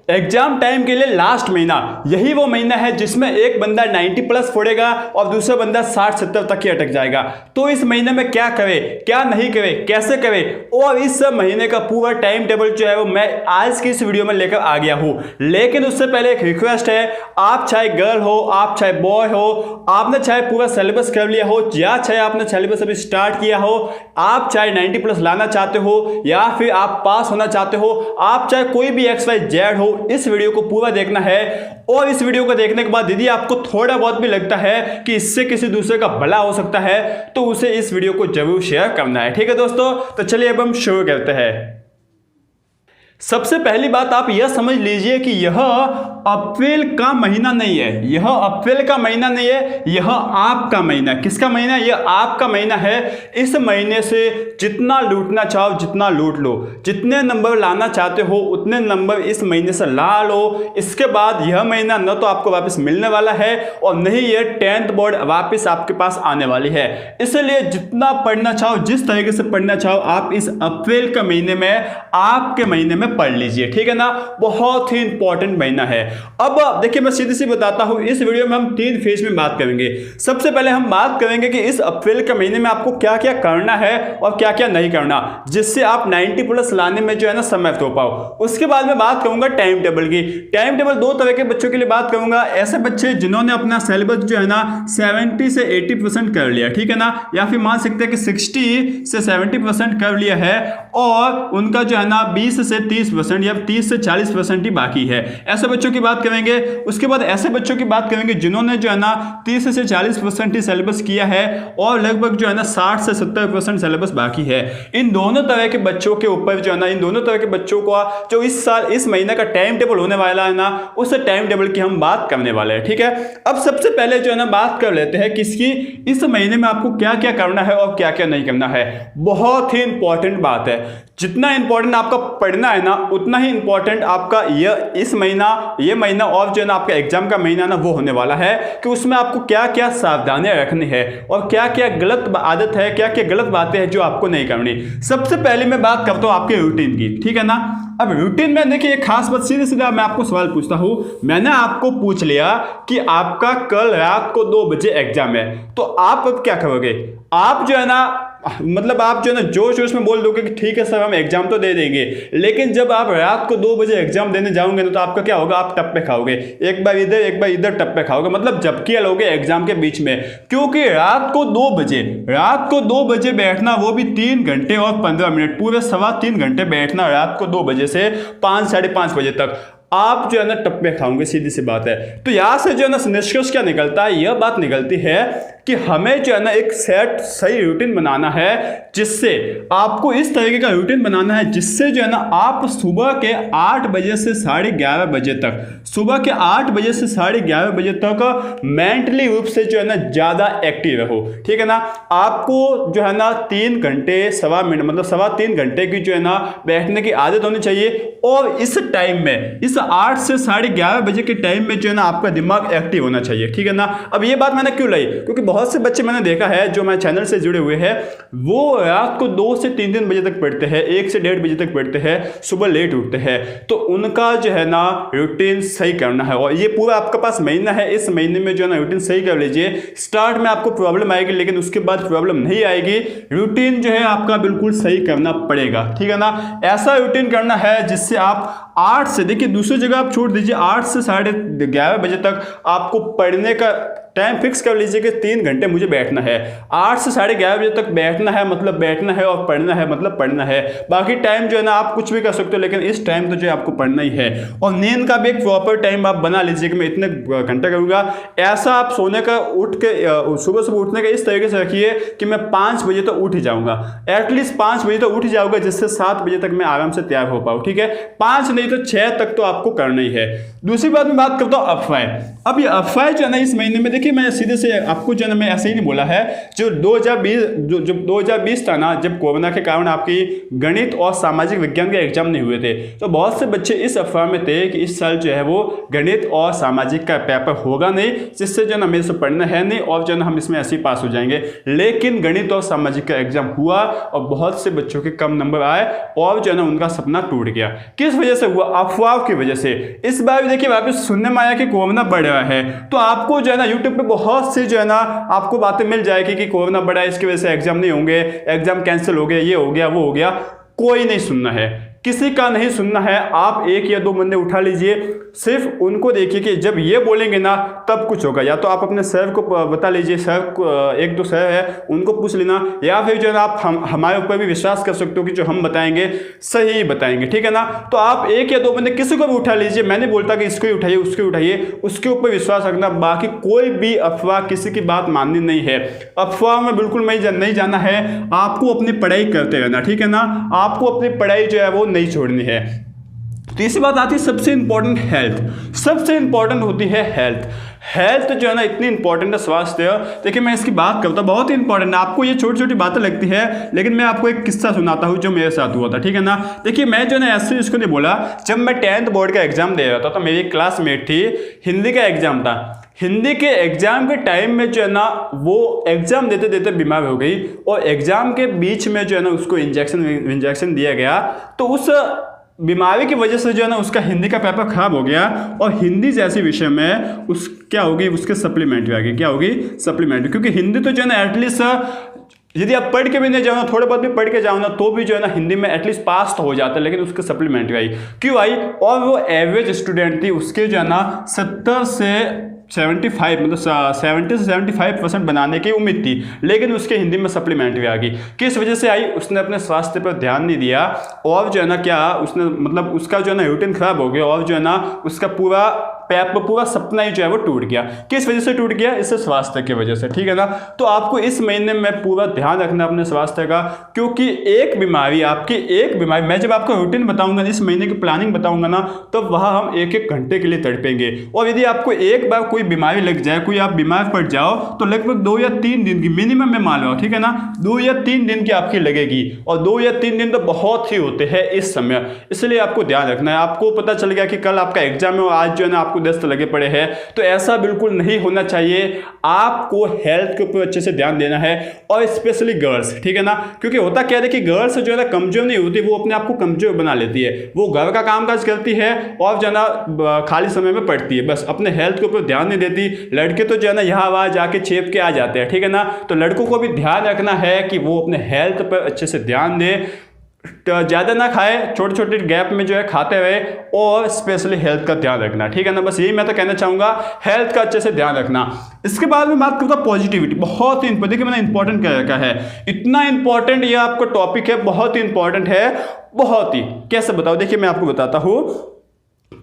Exam time के लिए last महीना, यही वो महीना है जिसमें एक बंदा 90 प्लस फोड़ेगा और दूसरा बंदा 60-70 तक ही अटक जाएगा। तो इस महीने में क्या करे, क्या नहीं करे, कैसे करे, और इस महीने का पूरा टाइम टेबल जो है वो मैं आज की इस वीडियो में लेकर आ गया हूं। लेकिन उससे पहले एक रिक्वेस्ट है, आप चाहे गर्ल हो, आप चाहे बॉय हो, आपने चाहे पूरा सिलेबस कर लिया हो या चाहे आपने सिलेबस अभी स्टार्ट किया हो, आप चाहे 90 प्लस लाना चाहते हो या फिर आप पास होना चाहते हो, आप चाहे कोई भी XYZ हो, इस वीडियो को पूरा देखना है। और इस वीडियो को देखने के बाद यदि आपको थोड़ा बहुत भी लगता है कि इससे किसी दूसरे का भला हो सकता है तो उसे इस वीडियो को जरूर शेयर करना है। ठीक है दोस्तों, तो चलिए अब हम शुरू करते हैं। सबसे पहली बात आप यह समझ लीजिए कि यह अप्रैल का महीना नहीं है, यह अप्रैल का महीना नहीं है, यह आपका महीना। किसका महीना है? यह आपका महीना है। इस महीने से जितना लूटना चाहो जितना लूट लो, जितने नंबर लाना चाहते हो उतने नंबर इस महीने से ला लो। इसके बाद यह महीना न तो आपको वापस मिलने वाला है और नहीं यह 10th बोर्ड वापस आपके पास आने वाली है। इसलिए जितना पढ़ना चाहो, जिस तरीके से पढ़ना चाहो, आप इस अप्रैल के महीने में, आपके महीने में पढ़ लीजिए। ठीक है ना, बहुत ही इंपॉर्टेंट महीना है। अब देखिए मैं सीधी सी बताता हूं, इस वीडियो में हम 3 फेज में बात करेंगे। सबसे पहले हम बात करेंगे कि इस अप्रैल के महीने में आपको क्या क्या करना है और क्या क्या नहीं करना, जिससे आप 90 प्लस लाने में जो है ना समय तो पाओ। उसके बाद में बात करूंगा टाइम टेबल की। टाइम टेबल 2 तरह के बच्चों के लिए बात करूंगा, ऐसे बच्चे जिन्होंने अपना सिलेबस जो है ना 70 से 80% कर लिया, ठीक है ना, या फिर मान सकते हैं कि 60 से 70% कर लिया है और उनका जो है ना 20 से 30% या 30 से 40% ही बाकी है। ऐसे बच्चों की बात करेंगे। उसके बाद ऐसे बच्चों की बात करेंगे जिन्होंने जो है ना 30 से 40% ही सिलेबस किया है और लगभग जो है ना 60 से 70% सिलेबस बाकी है। इन दोनों तरह के बच्चों के ऊपर जो है ना, इन दोनों तरह के बच्चों को जो इस साल इस महीने का टाइम टेबल होने वाला है ना, उस टाइम टेबल की हम बात करने वाले हैं। ठीक है, अब सबसे पहले जो है ना बात कर लेते हैं किसकी, इस महीने में आपको क्या क्या करना है और क्या क्या नहीं करना है। बहुत ही इंपॉर्टेंट बात है, जितना इंपॉर्टेंट आपका पढ़ना है ना उतना ही इंपॉर्टेंट आपका ये महीना और जो है ना आपका एग्जाम का महीना ना वो होने वाला है कि उसमें आपको क्या क्या सावधानियां रखनी है और क्या क्या गलत आदत है, क्या क्या गलत बातें हैं जो आपको नहीं करनी। सबसे पहले मैं बात करता हूं आपके रूटीन की। ठीक है ना, अब रूटीन में देखिए एक खास बात, सीधे सीधा मैं आपको सवाल पूछता हूं। मैंने आपको पूछ लिया कि आपका कल रात को 2 बजे एग्जाम है, तो आप अब क्या करोगे? आप जो है ना मतलब आप जो है ना जोश जोश में बोल दोगे कि ठीक है सर हम एग्जाम तो दे देंगे, लेकिन जब आप रात को 2 बजे एग्जाम देने जाओगे तो आपका क्या होगा? आप टप्पे खाओगे, एक बार इधर टप्पे खाओगे, मतलब झपकियां लोगे एग्जाम के बीच में। क्योंकि रात को 2 बजे बैठना, वो भी 3 घंटे और 15 मिनट, पूरे 3.25 घंटे बैठना रात को 2 बजे से 5 साढ़े 5 बजे तक, आप जो है ना टप्पे खाओगे। सीधी सी बात है। तो यहां से जो है ना निष्कर्ष क्या निकलता है? यह बात निकलती है कि हमें जो है ना एक सेट सही रूटीन बनाना है, जिससे आपको इस तरीके का रूटीन बनाना है जिससे जो है ना आप सुबह के 8 बजे से 11:30 बजे तक, सुबह के 8 बजे से 11:30 बजे तक मेंटली रूप से जो है ना ज्यादा एक्टिव रहो। ठीक है ना, आपको जो है ना 3 घंटे सवा मिनट मतलब 3.25 घंटे की जो है ना बैठने की आदत होनी चाहिए। और इस टाइम में, इस 8 से 11:30 बजे के टाइम में जो है ना आपका दिमाग एक्टिव होना चाहिए। ठीक है ना, अब ये बात मैंने क्यों लाई? क्योंकि बहुत से बच्चे मैंने देखा है जो मेरे चैनल से जुड़े हुए हैं, वो रात को 2 से 3 बजे तक पढ़ते हैं, 1 से 1:30 बजे तक पढ़ते हैं, सुबह लेट उठते हैं। तो उनका जो है ना रूटीन सही करना है और ये पूरा आपके पास महीना है, इस महीने में जो है ना रूटीन सही कर लीजिए। स्टार्ट में आपको प्रॉब्लम आएगी लेकिन उसके बाद प्रॉब्लम नहीं आएगी। रूटीन जो है आपका बिल्कुल सही करना पड़ेगा। ठीक है ना, ऐसा रूटीन करना है जिससे आप 8 से, देखिए दूसरी जगह आप छोड़ दीजिए, 8 से 11:30 बजे तक आपको पढ़ने का टाइम फिक्स कर लीजिए कि 3 घंटे मुझे बैठना है। 8 से 11:30 बजे तक बैठना है मतलब बैठना है, और पढ़ना है मतलब पढ़ना है। बाकी टाइम जो है ना आप कुछ भी कर सकते हो, लेकिन इस टाइम तो जो है आपको पढ़ना ही है। और नींद का भी एक प्रॉपर टाइम आप बना लीजिए कि मैं इतने घंटे करूँगा। ऐसा आप सोने का सुबह उठने का इस तरीके से रखिए कि मैं 5 बजे तो उठ ही जाऊँगा, एटलीस्ट 5 बजे तो उठ ही जाऊँगा, जिससे 7 बजे तक मैं आराम से तैयार हो पाऊँ। ठीक है, 5 नहीं तो 6 तक तो आपको करना ही है। दूसरी बात मैं बात करता हूँ अफवाहें। अब ये अफवाहें जो है ना इस महीने में देखिए देखिए मैं सीधे से आपको जो है मैं ऐसे ही नहीं बोला है, जो 2020 था ना, जब कोरोना के कारण आपकी गणित और सामाजिक विज्ञान के एग्जाम नहीं हुए थे, तो बहुत से बच्चे इस अफवाह में थे कि इस साल जो है वो गणित और सामाजिक का पेपर होगा नहीं, जिससे जो है हमें इसे पढ़ना है नहीं और जो है हम इसमें ऐसे ही पास हो जाएंगे। लेकिन गणित और सामाजिक का एग्जाम हुआ और बहुत से बच्चों के कम नंबर आए और जो है ना उनका सपना टूट गया। किस वजह से हुआ? अफवाह की वजह से। इस बार भी देखिए वापस सुनने में आया कि कोरोना बढ़ रहा है, तो आपको जो है ना यूट्यूब पे बहुत सी जो है ना आपको बातें मिल जाएगी कि कोरोना बढ़ा है, इसकी वजह से एग्जाम नहीं होंगे, एग्जाम कैंसिल हो गए, ये हो गया वो हो गया। कोई नहीं सुनना है, किसी का नहीं सुनना है। आप एक या दो बंदे उठा लीजिए, सिर्फ उनको देखिए कि जब ये बोलेंगे ना तब कुछ होगा। या तो आप अपने सर को बता लीजिए, सर को एक दो सर है उनको पूछ लेना, या फिर जो है ना आप हमारे ऊपर भी विश्वास कर सकते हो कि जो हम बताएंगे सही बताएंगे, ठीक है ना। तो आप एक या दो बंदे किसी को भी उठा लीजिए, मैं नहीं बोलता कि इसको ही उठाइए उसको उठाइए, उसके ऊपर विश्वास रखना। बाकी कोई भी अफवाह, किसी की बात माननी नहीं है, अफवाह में बिल्कुल नहीं जाना है। आपको अपनी पढ़ाई करते रहना, ठीक है ना। आपको अपनी पढ़ाई जो है वो नहीं छोड़नी है। तीसरी बात आती है सबसे इंपॉर्टेंट हेल्थ। सबसे इंपॉर्टेंट होती है हेल्थ। हेल्थ जो है ना इतनी इंपॉर्टेंट है, स्वास्थ्य। देखिए मैं इसकी बात करता हूँ, बहुत ही इंपॉर्टेंट है। आपको ये छोटी छोटी बातें लगती है, लेकिन मैं आपको एक किस्सा सुनाता हूँ जो मेरे साथ हुआ था, ठीक है ना। देखिए मैं जो है ना ऐसे इसको नहीं बोला, जब मैं 10th बोर्ड का एग्जाम दे रहा था तो मेरी क्लासमेट थी, हिंदी का एग्जाम था। हिंदी के एग्जाम के टाइम में जो है ना वो एग्जाम देते देते बीमार हो गई और एग्जाम के बीच में जो है ना उसको इंजेक्शन दिया गया। तो उस बीमारी की वजह से जो है ना उसका हिंदी का पेपर खराब हो गया और हिंदी जैसे विषय में उस क्या होगी, उसके सप्लीमेंट्री आ गई। क्या होगी? सप्लीमेंट्री। क्योंकि हिंदी तो जो है ना एटलीस्ट यदि आप पढ़ के भी नहीं जाओ ना, थोड़े बहुत भी पढ़ के जाओ ना, तो भी जो है ना हिंदी में एटलीस्ट पास तो हो जाता है, लेकिन उसके सप्लीमेंट्री आई। क्यों आई? और वो एवरेज स्टूडेंट थी, उसके जो है ना 70 से 75 मतलब 70 से 75% बनाने की उम्मीद थी, लेकिन उसके हिंदी में सप्लीमेंट्री आ गई। किस वजह से आई? उसने अपने स्वास्थ्य पर ध्यान नहीं दिया और जो है ना क्या उसने मतलब उसका जो है ना रूटीन खराब हो गया और जो है ना उसका पूरा पूरा सपना ही जो है वो टूट गया। किस वजह से टूट गया? इससे स्वास्थ्य की वजह से, ठीक है ना। तो आपको इस महीने में पूरा ध्यान रखना अपने स्वास्थ्य का, क्योंकि एक बीमारी मैं जब आपको रूटीन बताऊंगा, इस महीने की प्लानिंग बताऊंगा ना, तब वहां हम एक एक घंटे के लिए तड़पेंगे। और यदि आपको एक बार कोई बीमारी लग जाए, कोई आप बीमार पड़ जाओ, तो लगभग 2 या 3 दिन की मिनिमम मैं मान रहा हूं, ठीक है ना, 2 या 3 दिन की आपकी लगेगी। और 2 या 3 दिन तो बहुत ही होते हैं इस समय, इसलिए आपको ध्यान रखना है। आपको पता चल गया कि कल आपका एग्जाम है और आज जो है ना आपको 10 लगे पड़े हैं, तो ऐसा बिल्कुल नहीं होना चाहिए। आपको हेल्थ के ऊपर अच्छे से ध्यान देना है, और स्पेशली गर्ल्स, ठीक है ना। क्योंकि होता क्या है कि गर्ल्स जो है ना कमजोर नहीं होती, वो अपने आप को कमजोर बना लेती है। वो घर का काम काज करती है और जो है ना खाली समय में पढ़ती है, बस अपने हेल्थ के ऊपर ध्यान नहीं देती। लड़के तो जो है ना यहाँ वहाँ जाके छेप के आ जाते हैं, ठीक है ना। तो लड़कों को भी ध्यान रखना है कि वो अपने हेल्थ पर अच्छे से ध्यान दें, ज़्यादा ना खाए, छोटे छोटे गैप में जो है खाते रहे, और स्पेशली हेल्थ का ध्यान रखना, ठीक है ना। बस यही मैं तो कहना चाहूँगा, हेल्थ का अच्छे से ध्यान रखना। इसके बाद में बात करूँगा पॉजिटिविटी। बहुत ही देखिए मैंने इंपॉर्टेंट क्या रखा है, इतना इंपॉर्टेंट ये आपका टॉपिक है, बहुत ही इंपॉर्टेंट है, बहुत ही। कैसे बताओ? देखिए मैं आपको बताता हूँ।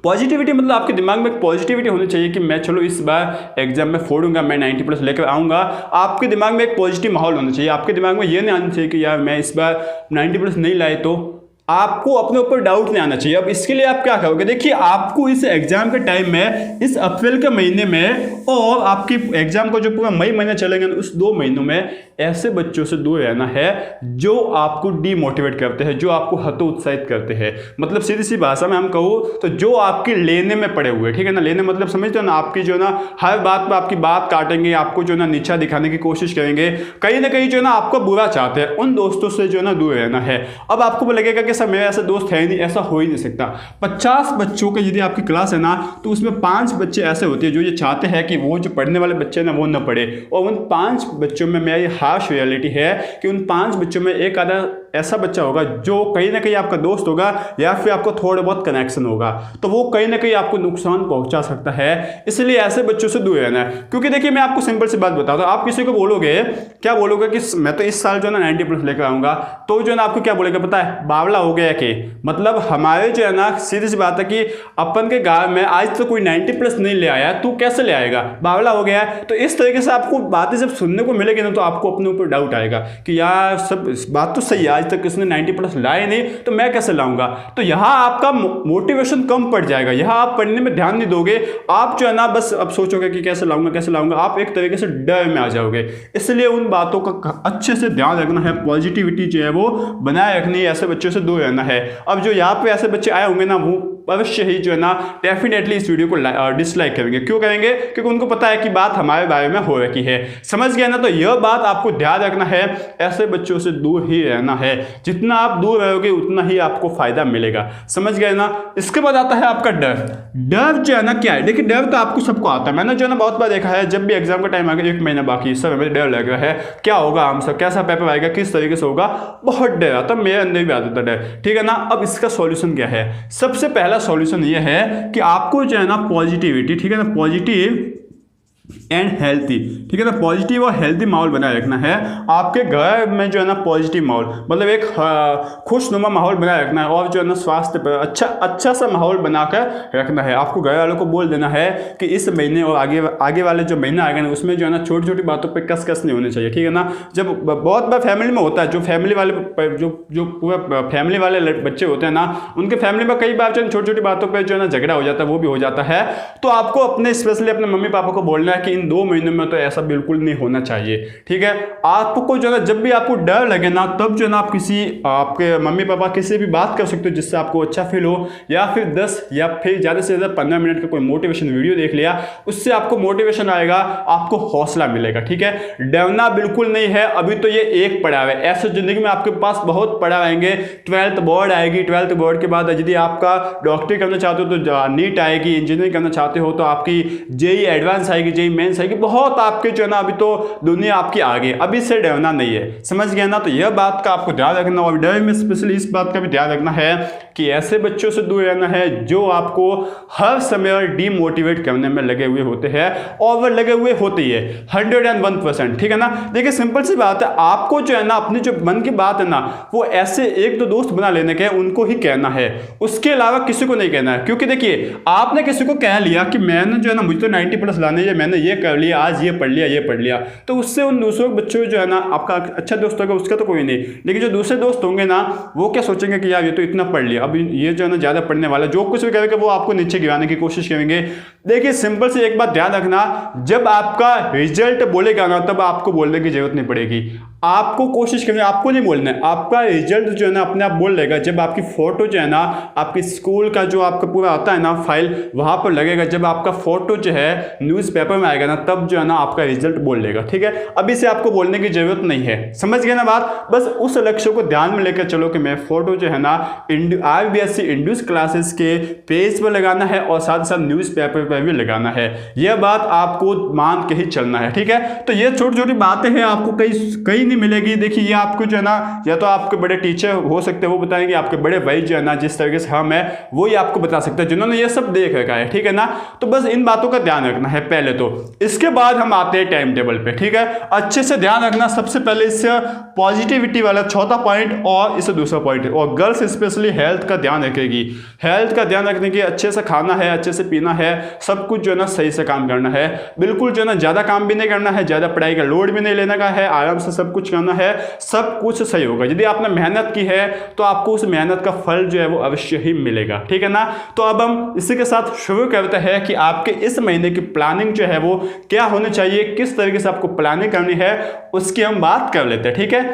पॉजिटिविटी मतलब आपके दिमाग में एक पॉजिटिविटी होनी चाहिए कि मैं चलो इस बार एग्जाम में फोड़ूंगा, मैं 90+ लेकर आऊंगा। आपके दिमाग में एक पॉजिटिव माहौल होना चाहिए। आपके दिमाग में ये नहीं आना चाहिए कि यार मैं इस बार 90+ नहीं लाए, तो आपको अपने ऊपर डाउट नहीं आना चाहिए। अब इसके लिए आप क्या करोगे? देखिए आपको इस एग्जाम के टाइम में, इस अप्रैल के महीने में और आपकी एग्जाम को जो पूरा मई महीना चलेंगे, उस 2 महीनों में ऐसे बच्चों से दूर रहना है जो आपको डीमोटिवेट करते हैं, जो आपको हतोत्साहित करते हैं। मतलब सीधी सी भाषा में हम कहूँ तो जो आपकी लेने में पड़े हुए, ठीक है ना। लेने मतलब समझते हो ना, आपकी जो है ना हर बात पर आपकी बात काटेंगे, आपको जो है ना नीचा दिखाने की कोशिश करेंगे, कहीं ना कहीं जो है ना आपको बुरा चाहते हैं। उन दोस्तों से जो है ना दूर रहना है। अब आपको लगेगा कि सर मेरे ऐसा दोस्त है ही नहीं, ऐसा हो ही नहीं सकता। 50 बच्चों की यदि आपकी क्लास है ना, तो उसमें 5 बच्चे ऐसे होते हैं जो ये चाहते हैं कि वो जो पढ़ने वाले बच्चे ना वो ना पढ़े। और उन 5 बच्चों में मेरी हार्श रियलिटी है कि उन 5 बच्चों में एक आधा ऐसा बच्चा होगा जो कहीं ना कहीं आपका दोस्त होगा या फिर आपको थोड़ा बहुत कनेक्शन होगा, तो वो कहीं ना कहीं आपको नुकसान पहुंचा सकता है। इसलिए ऐसे बच्चों से दूर रहना है। क्योंकि देखिए मैं आपको सिंपल सी बात बताता हूं, आप किसी को बोलोगे, क्या बोलोगे कि मैं तो इस साल जो है ना 90+ लेकर आऊंगा, तो जो है ना आपको क्या बोलेगा पता है? बावला हो गया कि मतलब हमारे जो है ना सीधी सी बात है कि अपन के गांव में आज तो कोई 90+ नहीं ले आया, तू कैसे ले आएगा? बावला हो गया है। तो इस तरीके से आपको बातें जब सुनने को मिलेगी ना, तो आपको अपने ऊपर डाउट आएगा कि यार सब बात तो सही है, आज आज तक किसी ने 90 प्लस लाए नहीं, तो मैं कैसे लाऊंगा। तो यहाँ आपका मोटिवेशन कम पड़ जाएगा, यहाँ आप पढ़ने में ध्यान नहीं दोगे, आप जो है ना बस अब सोचोगे कि कैसे लाऊंगा, आप एक तरीके से डर में आ जाओगे। इसलिए उन बातों का अच्छे से ध्यान रखना है, पॉजिटिविटी जो है वो बनाए रखनी है, ऐसे बच्चों से दूर रहना है। अब जो यहाँ पे ऐसे बच्चे आए होंगे ना, वो अवश्य ही जो है ना डेफिनेटली इस वीडियो को डिसलाइक करेंगे। क्यों करेंगे? क्योंकि उनको पता है कि बात हमारे बारे में हो रखी है। समझ गया ना? तो यह बात आपको ध्यान रखना है, ऐसे बच्चों से दूर ही रहना है। जितना आप दूर रहोगे उतना ही आपको फायदा मिलेगा। समझ गए ना? इसके बाद आता है आपका डर। डर जो है ना क्या है? देखिए, डर तो आपको सबको आता है। मैंने जो है ना बहुत बार देखा है, जब भी एग्जाम का टाइम आ गया, 1 महीना बाकी, सर हमें डर लग रहा है, क्या होगा आंसर, कैसा पेपर आएगा, किस तरीके से होगा, बहुत डर आता है। मेरे अंदर भी आता था डर, ठीक है ना। अब इसका सॉल्यूशन क्या है? सबसे पहला सॉल्यूशन यह है कि आपको जो है ना पॉजिटिविटी, ठीक है ना, पॉजिटिव एंड हेल्थी, ठीक है ना, पॉजिटिव और हेल्थी माहौल बनाए रखना है। आपके घर में जो है ना पॉजिटिव माहौल, मतलब एक खुशनुमा माहौल बनाए रखना है, और जो है ना स्वास्थ्य पर अच्छा सा माहौल बनाकर रखना है। आपको घर वालों को बोल देना है कि इस महीने और आगे वाले जो महीना आएगा ना, उसमें जो है ना छोटी छोटी बातों पर कस नहीं होनी चाहिए, ठीक है ना। जब बहुत बार फैमिली में होता है, जो फैमिली वाले जो पूरा फैमिली वाले बच्चे होते हैं ना, उनके फैमिली में कई बार जो है छोटी छोटी बातों पर जो है ना झगड़ा हो जाता है, वो भी हो जाता है। तो आपको अपने स्पेशली अपने मम्मी पापा को बोलना कि इन 2 महीनों में तो ऐसा बिल्कुल नहीं होना चाहिए, ठीक है। आपको जो है जब भी आपको डर लगे ना, तब जो है ना आप किसी आपके मम्मी पापा किसी भी बात कर सकते हो जिससे आपको अच्छा फील हो, या फिर 10 या फिर ज़्यादा से ज़्यादा 15 मिनट का कोई मोटिवेशन वीडियो देख लिया, उससे आपको मोटिवेशन आएगा, आपको हौसला मिलेगा, ठीक है। डरना बिल्कुल नहीं है, अभी तो ये एक पड़ाव है। ऐसे जिंदगी में आपके पास बहुत पड़ाव आएंगे। 12th बोर्ड आएगी, 12th बोर्ड के बाद यदि आपका डॉक्टरी करना चाहते हो तो नीट आएगी, इंजीनियरिंग करना चाहते हो तो आपकी जेई एडवांस आएगी, जेई मेंस आएगी, बहुत आपके जो है ना अभी तो दुनिया आपकी आगे, अभी से डरना नहीं है। समझ गया ना? तो यह बात का आपको ध्यान रखना, और डर में स्पेशली इस बात का भी ध्यान रखना है कि ऐसे बच्चों से दूर रहना है जो आपको हर समय डीमोटिवेट करने में लगे हुए होते हैं, और वो लगे हुए होते ही है 101%, ठीक है ना। देखिए, सिंपल सी बात है, आपको जो है ना अपनी जो मन की बात है ना, वो ऐसे 1-2 दोस्त बना लेने के, उनको ही कहना है, उसके अलावा किसी को नहीं कहना है। क्योंकि देखिए, आपने किसी को कह लिया कि मैंने जो है ना मुझे तो 90 प्लस लाने हैं, मैंने ये कर लिया, आज ये पढ़ लिया, तो उससे उन दूसरों बच्चों जो है ना, आपका अच्छा दोस्त होगा उसका तो कोई नहीं, लेकिन जो दूसरे दोस्त होंगे ना, वो क्या सोचेंगे कि यार ये तो इतना पढ़ लिया, अब ये जो है ना ज़्यादा पढ़ने वाला, जो कुछ भी करेंगे वो आपको नीचे गिराने की कोशिश करेंगे। देखिए, सिंपल से एक बात ध्यान रखना, जब आपका रिजल्ट बोलेगा ना, तब आपको बोलने की जरूरत नहीं पड़ेगी। आपको कोशिश करनी, आपको नहीं बोलना है, आपका रिजल्ट जो है ना अपने आप बोल लेगा। जब आपकी फोटो जो है ना, आपकी स्कूल का जो आपका पूरा आता है ना फाइल, वहां पर लगेगा, जब आपका फोटो जो है न्यूज़पेपर में आएगा ना, तब जो है ना आपका रिजल्ट बोल लेगा, ठीक है। अभी से आपको बोलने की जरूरत नहीं है। समझ गए ना बात? बस उस लक्ष्य को ध्यान में लेकर चलो कि मैं फोटो जो है ना RBSC इंड्यूस क्लासेस के पेज पर लगाना है, और साथ साथ न्यूज़पेपर पर भी लगाना है। यह बात आपको मान के ही चलना है, ठीक है। तो ये छोटी छोटी बातें हैं, आपको कई नहीं मिलेगी। देखिए, ये आपको जो है ना, या तो आपके बड़े टीचर हो सकते हैं, वो बताएंगे, आपके बड़े भाई जो है ना, जिस तरीके से हम है वो ही आपको बता सकते हैं, जिन्होंने ये सब देख रखा है, ठीक है ना। तो बस इन बातों का ध्यान रखना है पहले तो। इसके बाद हम आते हैं टाइम टेबल पे, ठीक है। अच्छे से ध्यान रखना, सबसे पहले इससे पॉजिटिविटी वाला चौथा पॉइंट, और इससे दूसरा पॉइंट, और गर्ल्स स्पेशली हेल्थ का ध्यान रखेगी। हेल्थ का ध्यान रखने की, अच्छे से खाना है, अच्छे से पीना है, सब कुछ जो है ना सही से काम करना है। बिल्कुल जो है ना ज्यादा काम भी नहीं करना है, ज्यादा पढ़ाई का लोड भी नहीं लेने का है, आराम से सब कुछ करना है, सब कुछ सही होगा। यदि आपने मेहनत की है तो आपको उस मेहनत का फल जो है वो अवश्य ही मिलेगा, ठीक है ना। तो अब हम इसी के साथ शुरू करते हैं कि आपके इस महीने की प्लानिंग जो है वो क्या होनी चाहिए, किस तरीके से आपको प्लानिंग करनी है, उसकी हम बात कर लेते हैं, ठीक है।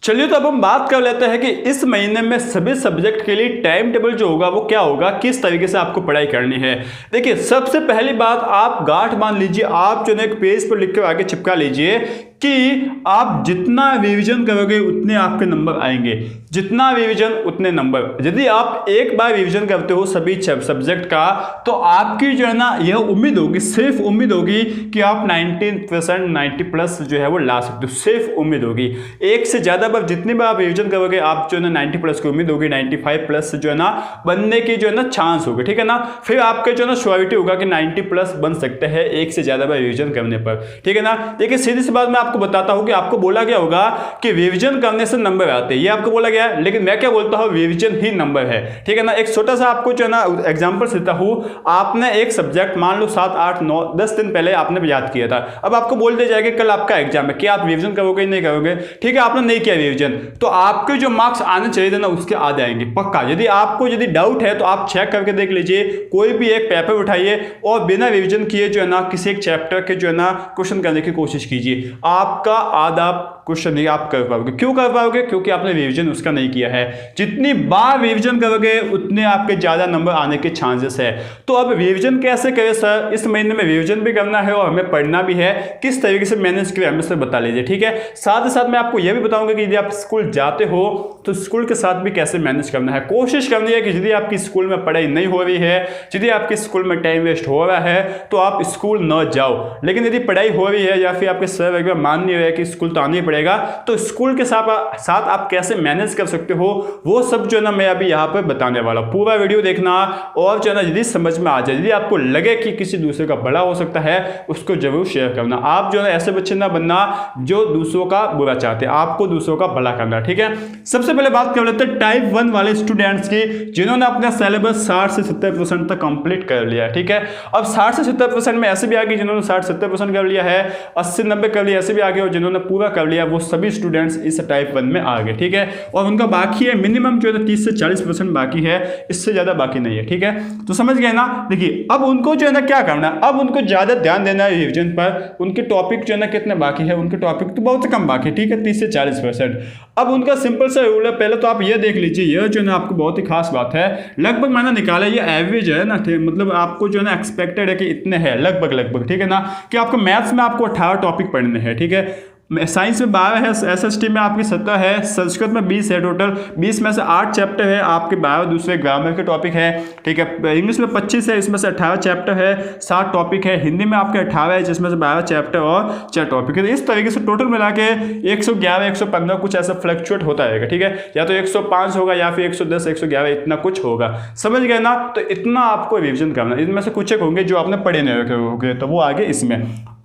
चलिए तो अब हम बात कर लेते हैं कि इस महीने में सभी सब्जेक्ट के लिए टाइम टेबल जो होगा वो क्या होगा, किस तरीके से आपको पढ़ाई करनी है। देखिए, सबसे पहली बात, आप गांठ बांध लीजिए, आप जो है एक पेज पर लिख कर आगे चिपका लीजिए कि आप जितना रिवीजन करोगे उतने आपके नंबर आएंगे, जितना रिवीजन उतने नंबर। यदि आप एक बार रिवीजन करते हो सभी सब्जेक्ट का, तो आपकी जो है ना यह उम्मीद होगी, सिर्फ उम्मीद होगी कि आप 90% 90 प्लस जो है वो ला सकते हो, सिर्फ उम्मीद होगी। एक से ज्यादा बार जितनी बार आप रिवीजन करोगे, आप जो है ना 90 प्लस की उम्मीद होगी, 95 प्लस जो है ना बनने की जो है ना चांस होगी, ठीक है ना। फिर आपका जो है ना श्योरिटी होगा कि 90 प्लस बन सकते हैं एक से ज्यादा बार रिवीजन करने पर, ठीक है ना। देखिए, सीधी सी बात मैं आपको बताता हूं कि आपको बोला गया होगा कि रिवीजन करने से नंबर आते हैं, ये आपको बोला गया है, लेकिन मैं क्या बोलता हूं, रिवीजन ही नंबर है, ठीक है ना। एक छोटा सा आपको जो है ना एग्जांपल देता हूं, आपने एक सब्जेक्ट मान लो 7, 8, 9, 10 दिन पहले आपने याद किया था, अब आपको बोल दिया जाएगा कल आपका एग्जाम है, क्या आप रिवीजन करोगे नहीं करोगे, ठीक है, आपने नहीं किया रिवीजन, तो आपके जो मार्क्स आने चाहिए थे ना उसके आ जाएंगे पक्का। यदि डाउट है तो आप चेक करके देख लीजिए, कोई भी एक पेपर उठाइए और बिना रिवीजन किए जो है ना किसी एक चैप्टर के जो है ना क्वेश्चन करने की कोशिश कीजिए, आपका आधा क्वेश्चन नहीं आप कर पाओगे। क्यों कर पाओगे? क्योंकि आपने रिवीजन उसका नहीं किया है। जितनी बार रिवीजन करोगे उतने आपके ज्यादा नंबर आने के चांसेस है। तो अब रिवीजन कैसे करें सर? इस महीने में रिवीजन भी करना है और हमें पढ़ना भी है, किस तरीके से मैनेज करें हमें सर बता लीजिए, ठीक है। साथ ही साथ मैं आपको यह भी बताऊंगा कि यदि आप स्कूल जाते हो तो स्कूल के साथ भी कैसे मैनेज करना है। कोशिश करनी है कि यदि आपकी स्कूल में पढ़ाई नहीं हो रही है, यदि आपके स्कूल में टाइम वेस्ट हो रहा है तो आप स्कूल न जाओ, लेकिन यदि पढ़ाई हो रही है या फिर आपके सर वगैरह मान नहीं रहे कि स्कूल तो आना ही पड़ेगा, तो स्कूल के साथ आप कैसे मैनेज कर सकते हो वो सब जो है ना मैं अभी यहाँ पर बताने वाला हूँ। पूरा वीडियो देखना और जो है ना यदि समझ में आ जाए, यदि आपको लगे कि किसी दूसरे का बड़ा हो सकता है उसको जरूर शेयर करना। आप जो है ऐसे बच्चे ना बनना जो दूसरों का बुरा चाहते हैं, आपको दूसरों का भला करना, ठीक है। सबसे पहले बात कर लेते हैं टाइप 1 वाले स्टूडेंट्स की, जिन्होंने अपना सिलेबस 60 से 70% तक कंप्लीट कर लिया है, ठीक है। अब 60 से 70% में ऐसे भी आ गए जिन्होंने 60-70% कर लिया है, 80-90 कर लिया, ऐसे भी आ गए और जिन्होंने पूरा कर लिया, वो सभी स्टूडेंट्स इस टाइप 1 में आ गए, ठीक है। और उनका बाकी है मिनिमम जो है 30 से 40% बाकी है, इससे ज्यादा बाकी नहीं है, ठीक है। तो समझ गए ना। देखिए अब उनको जो है ना क्या करना है, अब उनको ज्यादा ध्यान देना है रिवीजन पर। उनके टॉपिक जो है ना कितने बाकी है, उनके टॉपिक तो बहुत कम बाकी है, ठीक है, 30 से 40%। अब उनका सिंपल सा रूल है, पहले तो आप ये देख लीजिए, यह जो है ना आपको बहुत ही खास बात है, लगभग मैंने निकाला ये एवरेज है ना, मतलब आपको जो है ना एक्सपेक्टेड है कि इतने है लगभग, ठीक है ना, कि आपको मैथ्स में आपको 18 टॉपिक पढ़ने हैं, ठीक है। साइंस में 12 है, एसएसटी में आपकी 17 है, संस्कृत में 20 है, टोटल 20 में से 8 चैप्टर है आपके 12 दूसरे ग्रामर के टॉपिक है, ठीक है। इंग्लिश में 25 है, इसमें से 18 चैप्टर है, 7 टॉपिक है। हिंदी में आपके 18 है, जिसमें से 12 चैप्टर और 4 टॉपिक है। इस तरीके से टोटल मिला के 111 115 कुछ ऐसा फ्लक्चुएट होता रहेगा, ठीक है। या तो 105 होगा या फिर 110 111 इतना कुछ होगा, समझ गए ना। तो इतना आपको रिविजन करना, इनमें से कुछ एक होंगे जो आपने पढ़े नहीं रखे होंगे, तो वो आगे इसमें।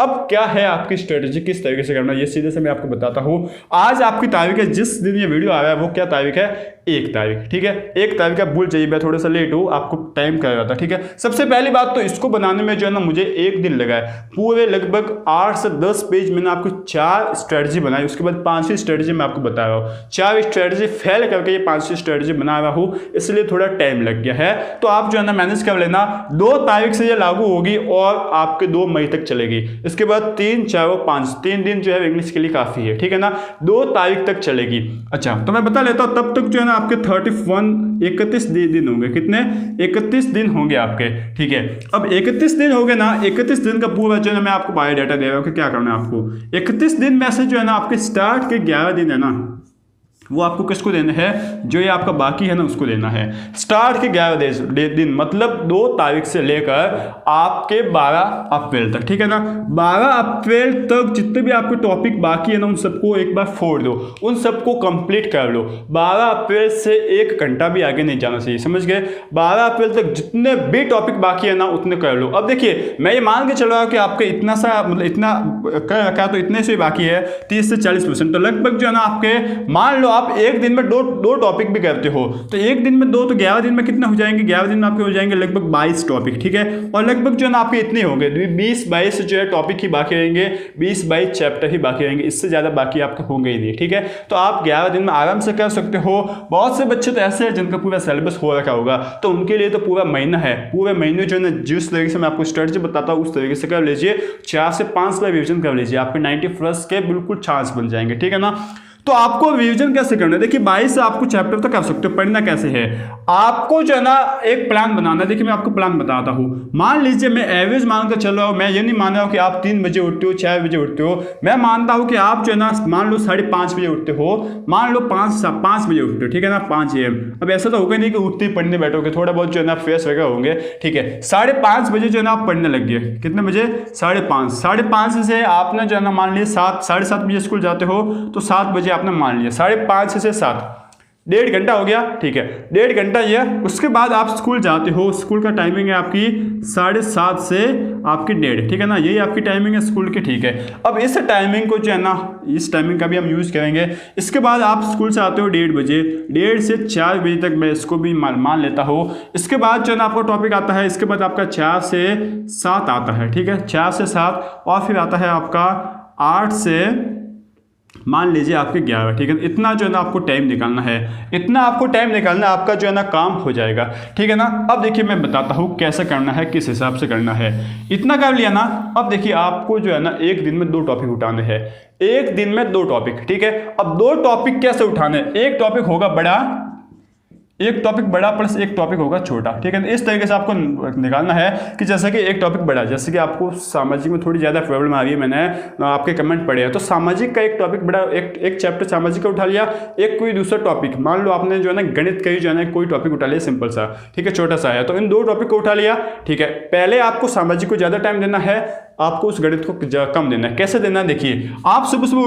अब क्या है आपकी स्ट्रेटेजी, किस तरीके से करना, ये सीधे से मैं आपको बताता हूं। आज आपकी तारीख है, जिस दिन ये वीडियो आ रहा है वो क्या तारीख है, 1 तारीख, ठीक है। 1 तारीख का भूल जाइए, मैं थोड़ा सा लेट हूँ, आपको टाइम कर रहा था, ठीक है। सबसे पहली बात तो इसको बनाने में जो है ना मुझे 1 दिन लगा है, पूरे लगभग 8 से 10 पेज मैंने आपको 4 स्ट्रेटजी बनाई, उसके बाद 5वीं स्ट्रेटजी मैं आपको बता रहा हूँ। 4 स्ट्रेटजी फेल करके ये 5वीं स्ट्रेटजी बना रहा हूँ, इसलिए थोड़ा टाइम लग गया है। तो आप जो है ना मैनेज कर लेना, 2 तारीख से ये लागू होगी और आपके 2 मई तक चलेगी। इसके बाद 3, 4 और 5 3 दिन जो है इंग्लिश के लिए काफी है, ठीक है ना। 2 तारीख तक चलेगी। अच्छा तो मैं बता लेता हूं, तब तक जो है ना आपके 31 दिन होंगे, कितने 31 दिन होंगे आपके, ठीक है। अब 31 दिन हो गए ना, 31 दिन का पूरा जो है मैं आपको बायोडाटा दे रहा हूं कि क्या करना है आपको। 31 दिन में से जो है ना आपके स्टार्ट के 11 दिन है ना, वो आपको किसको देना है, जो ये आपका बाकी है ना उसको देना है। स्टार्ट के 11 दिन मतलब 2 तारीख से लेकर आपके 12 अप्रैल तक, ठीक है ना। 12 अप्रैल तक जितने भी आपके टॉपिक बाकी है ना उन सबको एक बार फोड़ दो, उन सबको कंप्लीट कर लो। 12 अप्रैल से 1 घंटा भी आगे नहीं जाना चाहिए, समझ गए। 12 अप्रैल तक जितने भी टॉपिक बाकी है ना उतने कर लो। अब देखिए मैं ये मान के चल रहा हूँ कि आपके इतना सा मतलब इतना कर रखा तो इतने से बाकी है 30 से 40%, तो लगभग जो है ना आपके मान लो आप एक दिन में दो टॉपिक भी करते हो तो एक दिन में 2 तो 11 दिन में कितने हो जाएंगे, 11 दिन में आपके हो जाएंगे लगभग 22 टॉपिक, ठीक है। और लगभग जो है ना आपके इतने होंगे 20-22 जो है टॉपिक ही बाकी रहेंगे, 20-22 चैप्टर ही बाकी रहेंगे, इससे ज्यादा बाकी आपके होंगे ही नहीं, ठीक है। तो आप 11 दिन में आराम से कर सकते हो। बहुत से बच्चे तो ऐसे हैं जिनका पूरा सिलेबस हो रखा होगा, तो उनके लिए तो पूरा महीना है। पूरे महीने जो है ना जिस तरीके से मैं आपको स्ट्रेटजी बताता हूँ उस तरीके से कर लीजिए, 4 से 5 बार रिविजन कर लीजिए, आपके 90+ के बिल्कुल चांस बन जाएंगे, ठीक है ना। तो आपको रिवीजन कैसे करना है, देखिए 22 से आपको चैप्टर तक कर सकते हो। पढ़ना कैसे है, आपको जो है ना एक प्लान बनाना है। देखिए मैं आपको प्लान बताता हूँ। मान लीजिए मैं एवरेज मानकर चल रहा हूँ, मैं ये नहीं मान रहा हूँ कि आप 3 बजे उठते हो, 4 बजे उठते हो। मैं मानता हूँ कि आप जो है ना मान लो 5:30 बजे उठते हो, मान लो 5 बजे उठते हो, ठीक है ना, 5 AM। अब ऐसा तो होगा नहीं कि उठते ही पढ़ने बैठोगे, थोड़ा बहुत जो है ना फ्रेश वगैरह होंगे, ठीक है। 5:30 बजे जो है ना आप पढ़ने लग गए, कितने बजे, 5:30 से आपने जो है ना मान लिया 7 साढ़े 7 बजे स्कूल जाते हो तो 7 बजे आपने मान लिया, 5:30 से 7 1.5 घंटा हो गया, ठीक है, 1.5 घंटा ये। उसके बाद आप स्कूल जाते हो, स्कूल का टाइमिंग है आपकी 7:30 से आपकी 1:30, ठीक है ना, यही आपकी टाइमिंग है स्कूल की, ठीक है। अब इस टाइमिंग को जो है ना, इस टाइमिंग का भी हम यूज़ करेंगे। इसके बाद आप स्कूल से आते हो 1:30 बजे, 1:30 से 4 बजे तक मैं इसको भी मान लेता हूँ। इसके बाद जो है ना आपको टॉपिक आता है, इसके बाद आपका 4 से 7 आता है, ठीक है, 4 से 7, और फिर आता है आपका 8 से मान लीजिए आपके 11, ठीक है। इतना जो है ना आपको टाइम निकालना है, इतना आपको टाइम निकालना, आपका जो है ना काम हो जाएगा, ठीक है ना। अब देखिए मैं बताता हूँ कैसे करना है, किस हिसाब से करना है। इतना कर लिया ना, अब देखिए आपको जो है ना एक दिन में 2 टॉपिक उठाने हैं, एक दिन में 2 टॉपिक, ठीक है। अब 2 टॉपिक कैसे उठाने, एक टॉपिक होगा बड़ा, एक टॉपिक बड़ा प्लस एक टॉपिक होगा छोटा, ठीक है। इस तरीके से आपको निकालना है कि जैसे कि एक टॉपिक बड़ा, जैसे कि आपको सामाजिक में थोड़ी ज़्यादा प्रॉब्लम आ रही है, मैंने आपके कमेंट पढ़े हैं, तो सामाजिक का एक टॉपिक बड़ा, एक चैप्टर सामाजिक का उठा लिया, एक कोई दूसरा टॉपिक, मान लो आपने जो है ना गणित का ही जो है ना कोई टॉपिक उठा लिया सिंपल सा, ठीक है, छोटा सा है, तो इन 2 टॉपिक को उठा लिया, ठीक है। पहले आपको सामाजिक को ज़्यादा टाइम देना है, आपको उस गणित को कम देना है। कैसे देना है, देखिए आप सुबह सुबह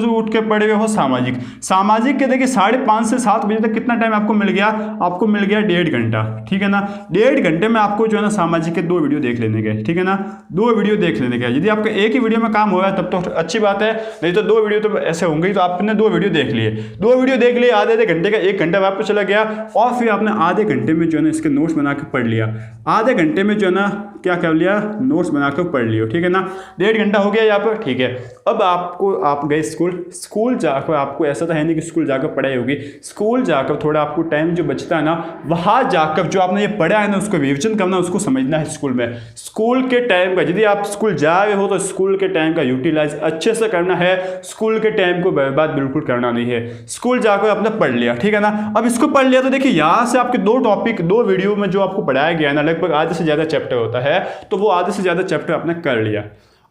उठ के पढ़े हुए हो सामाजिक के देखिए 5:30 से 7 बजे तक कितना टाइम आपको मिल गया, आपको मिल गया 1.5 घंटा, ठीक है ना। 1.5 घंटे में आपको जो है ना सामाजिक के 2 वीडियो देख लेने के, ठीक है ना, 2 वीडियो देख लेने के। यदि आपका एक ही वीडियो में काम हो रहा है तब तो अच्छी बात है, नहीं तो 2 वीडियो तो ऐसे होंगे ही, तो आपने 2 वीडियो देख लिए, 2 वीडियो देख लिए, आधे घंटे का 1 घंटा वापस चला गया, और फिर आपने आधे घंटे में जो है ना इसके नोट्स बना के पढ़ लिया, आधे घंटे में जो है ना क्या कर लिया, नोट्स बना के पढ़ लियो, ठीक है ना। 1.5 घंटा हो गया यहाँ पर, ठीक है। अब आप गए स्कूल जाकर, आपको ऐसा तो है नहीं कि स्कूल जाकर पढ़ाई होगी, स्कूल जाकर थोड़ा आपको टाइम जो बचता है ना, वहाँ जाकर जो आपने ये पढ़ा है ना उसको रिविजन करना, उसको समझना है स्कूल में। स्कूल के टाइम का, यदि आप स्कूल जा रहे हो तो स्कूल के टाइम का यूटिलाइज अच्छे से करना है, स्कूल के टाइम को बर्बाद बिल्कुल करना नहीं है। स्कूल जाकर आपने पढ़ लिया, ठीक है ना। अब इसको पढ़ लिया तो देखिए यहाँ से आपके 2 टॉपिक 2 वीडियो में जो आपको पढ़ाया गया है ना, लगभग आधे से ज़्यादा चैप्टर होता है, तो वो आधे से ज़्यादा चैप्टर आपने कर लिया,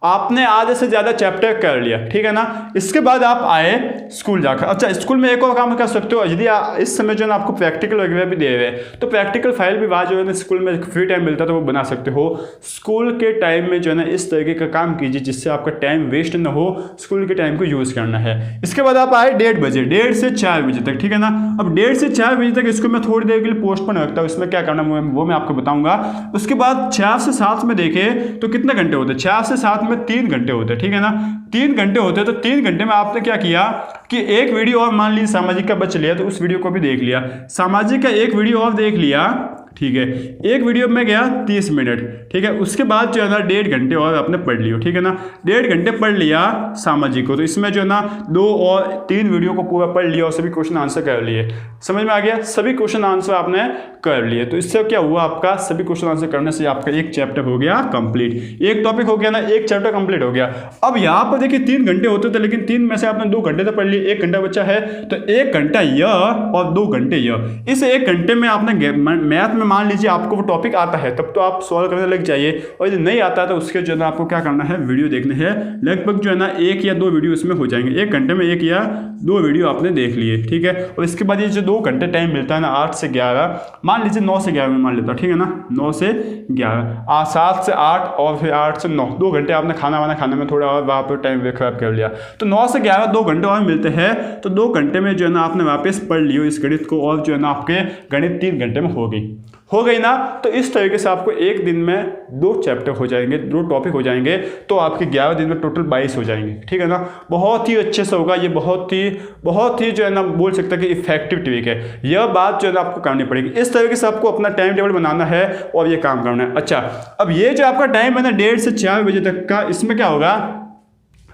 आपने आधे से ज़्यादा चैप्टर कर लिया, ठीक है ना। इसके बाद आप आए स्कूल जाकर। अच्छा, स्कूल में एक और काम कर सकते हो, यदि इस समय जो है ना आपको प्रैक्टिकल वगैरह भी दे रहे हैं, तो प्रैक्टिकल फाइल भी वहाँ जो है ना स्कूल में फ्री टाइम मिलता है तो वो बना सकते हो। स्कूल के टाइम में जो है ना इस तरीके का काम कीजिए जिससे आपका टाइम वेस्ट ना हो, स्कूल के टाइम को यूज़ करना है। इसके बाद आप आए 1:30 बजे, 1:30 से 4 बजे तक, ठीक है ना। अब 1:30 से 4 बजे तक इसको मैं थोड़ी देर के लिए पोस्टपोन रखता हूँ, इसमें क्या करना वो मैं आपको बताऊँगा। उसके बाद 4 से 7 में देखें तो कितने घंटे होते हैं, 4 से 7 में 3 घंटे होते हैं, ठीक है ना। 3 घंटे होते हैं, तो 3 घंटे में आपने क्या किया कि एक वीडियो और मान लीजिए सामाजिक का बच लिया, तो उस वीडियो को भी देख लिया, सामाजिक का एक वीडियो और देख लिया, ठीक है। एक वीडियो में गया 30 मिनट, ठीक है। उसके बाद जो है ना 1.5 घंटे और आपने पढ़ लियो, ठीक है ना। 1.5 घंटे पढ़ लिया सामाजिक को, तो इसमें जो है ना 2 और 3 वीडियो को पूरा पढ़ लिया और सभी क्वेश्चन आंसर कर लिए। समझ में आ गया, सभी क्वेश्चन आंसर आपने कर लिए। तो इससे क्या हुआ, आपका सभी क्वेश्चन आंसर करने से आपका एक चैप्टर हो गया कंप्लीट, एक टॉपिक हो गया ना, एक चैप्टर कंप्लीट हो गया। अब यहाँ पर देखिए 3 घंटे होते थे, लेकिन 3 में से आपने 2 घंटे तो पढ़ लिए, 1 घंटा बचा है, तो 1 घंटा यह और 2 घंटे यह। इस 1 घंटे में आपने मैथ में मान लीजिए आपको वो टॉपिक आता है तब तो आप सॉल्व करने लग जाइए, और यदि नहीं आता है तो उसके जो है ना आपको क्या करना है, वीडियो देखने हैं। लगभग जो है ना 1 या 2 वीडियो इसमें हो जाएंगे, 1 घंटे में 1 या 2 वीडियो आपने देख लिए, ठीक है। और इसके बाद ये जो 2 घंटे टाइम मिलता है ना, 8 से 11, मान लीजिए 9 से 11 में मान लेता, ठीक है ना, 9 से 11, 7 से 8 और फिर 8 से 9, 2 घंटे आपने खाना वाना खाने में थोड़ा और वहाँ पर टाइम खराब कर लिया, तो 9 से 11 2 घंटे और मिलते हैं, तो 2 घंटे में जो है ना आपने वापस पढ़ लियो इस गणित को, और जो है ना आपके गणित 3 घंटे में हो गई ना। तो इस तरीके से आपको एक दिन में 2 चैप्टर हो जाएंगे, 2 टॉपिक हो जाएंगे, तो आपके 11 दिन में टोटल 22 हो जाएंगे, ठीक है ना। बहुत ही अच्छे से होगा ये, बहुत ही जो है ना बोल सकते हैं कि इफेक्टिव ट्रिक है। यह बात जो है ना आपको करनी पड़ेगी, इस तरीके से आपको अपना टाइम टेबल बनाना है और ये काम करना है। अच्छा, अब ये जो आपका टाइम है ना 1:30 से 4 बजे तक का, इसमें क्या होगा,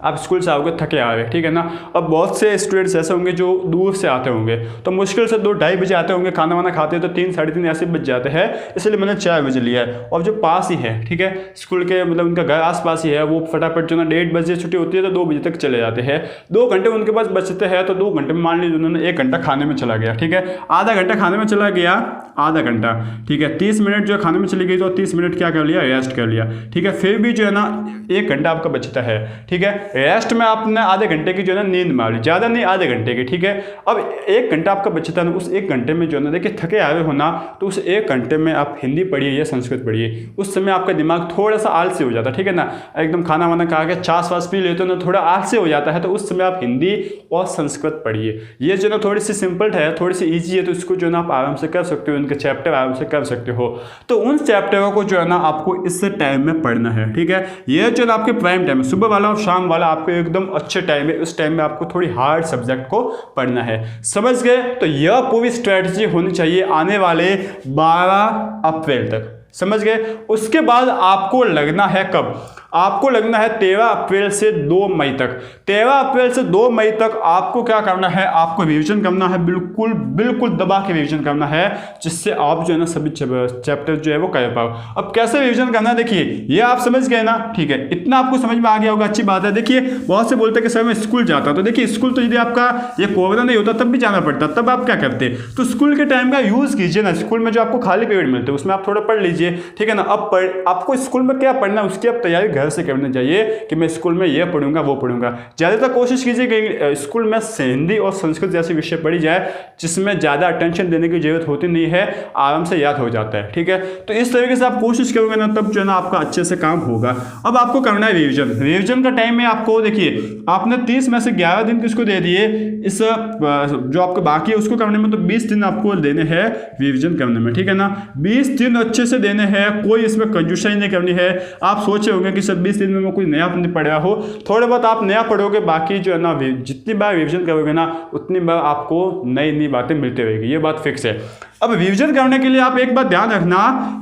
आप स्कूल से आओगे थके आ गए, ठीक है ना। अब बहुत से स्टूडेंट्स ऐसे होंगे जो दूर से आते होंगे, तो मुश्किल से 2-2:30 बजे आते होंगे, खाना वाना खाते हैं तो 3 साढ़े 3 ऐसे बज जाते हैं, इसलिए मैंने 4 बजे लिया है। और जो पास ही है, ठीक है, स्कूल के मतलब उनका घर आसपास ही है, वो फटाफट जो ना 1:30 बजे छुट्टी होती है तो 2 बजे तक चले जाते हैं। 2 घंटे उनके पास बचते हैं, तो 2 घंटे में मान लीजिए उन्होंने 1 घंटा खाने में चला गया, ठीक है, आधा घंटा खाने में चला गया, आधा घंटा, ठीक है, 30 मिनट जो खाने में चली गई, तो 30 मिनट क्या कर लिया, रेस्ट कर लिया, ठीक है। फिर भी जो है ना 1 घंटा आपका बचता है, ठीक है। रेस्ट में आपने आधे घंटे की जो है ना नींद मार ली, ज़्यादा नहीं आधे घंटे की, ठीक है। अब 1 घंटा आपका बचता है ना, उस 1 घंटे में जो है ना देखिए थके आए हो ना, तो उस 1 घंटे में आप हिंदी पढ़िए या संस्कृत पढ़िए। उस समय आपका दिमाग थोड़ा सा आलसी हो जाता है, ठीक है ना। एकदम खाना वाना खा के छाछ वाछ पी लेते हो ना, थोड़ा आलसी हो जाता है, तो उस समय आप हिंदी और संस्कृत पढ़िए। ये जो है ना थोड़ी सी सिंपल है, थोड़ी सी ईजी है, तो इसको जो है ना आप आराम से कर सकते हो, इनके चैप्टर आराम से कर सकते हो। तो उन चैप्टरों को जो है ना आपको इस टाइम में पढ़ना है, ठीक है। ये जो है आपके प्राइम टाइम है, सुबह वाला और शाम वाला आपको एकदम अच्छे टाइम है। उस टाइम में आपको थोड़ी हार्ड सब्जेक्ट को पढ़ना है, समझ गए। तो यह पूरी स्ट्रेटजी होनी चाहिए आने वाले 12 अप्रैल तक, समझ गए। उसके बाद आपको लगना है कब, आपको लगना है 13 अप्रैल से 2 मई तक। 13 अप्रैल से 2 मई तक आपको क्या करना है, आपको रिवीजन करना है, बिल्कुल बिल्कुल दबा के रिवीजन करना है, जिससे आप जो है ना सभी चैप्टर जो है वो कर पाओ। अब कैसे रिवीजन करना है, देखिए ये आप समझ गए ना, ठीक है। इतना आपको समझ में आ गया होगा, अच्छी बात है। देखिए बहुत से बोलते हैं कि सर मैं स्कूल जाता हूं, तो देखिए स्कूल तो यदि आपका ये कोरोना नहीं होता तब भी जाना पड़ता, तब आप क्या करते, तो स्कूल के टाइम का यूज कीजिए ना। स्कूल में जो आपको खाली पीरियड मिलते हैं उसमें आप थोड़ा पढ़ लीजिए, ठीक है ना। अब आपको स्कूल में क्या पढ़ना है उसकी आप तैयारी घर से करनी चाहिए कि मैं स्कूल में ये पढ़ूंगा वो पढ़ूंगा। ज़्यादातर कोशिश कीजिए कि स्कूल में हिंदी और संस्कृत जैसे विषय पढ़ी जाए जिसमें ज़्यादा अटेंशन देने की जरूरत होती नहीं है, आराम से याद हो जाता है, ठीक है। तो इस तरीके से आप कोशिश करोगे ना, तब जो है ना आपका अच्छे से काम होगा। अब आपको करना है रिविजन। रिविजन का टाइम में आपको देखिए आपने 30 में से 11 दिन किसको दे दिए, इस जो आपको बाकी है उसको करने में, तो 20 दिन आपको देने हैं रिविजन करने में, ठीक है ना। 20 दिन अच्छे से देने हैं, कोई इसमें कंजूसाई नहीं करनी है। आप सोचे होंगे कि सर 20 दिन में मैं कोई नया नहीं पढ़ा हो, थोड़ा बहुत आप नया पढ़ोगे, बाकी जो है ना जितनी बार रिविजन करोगे ना उतनी बार आपको नई नई बातें मिलती रहेगी, ये बात फिक्स है। अब रिविजन करने के लिए आप एक बात ध्यान रखना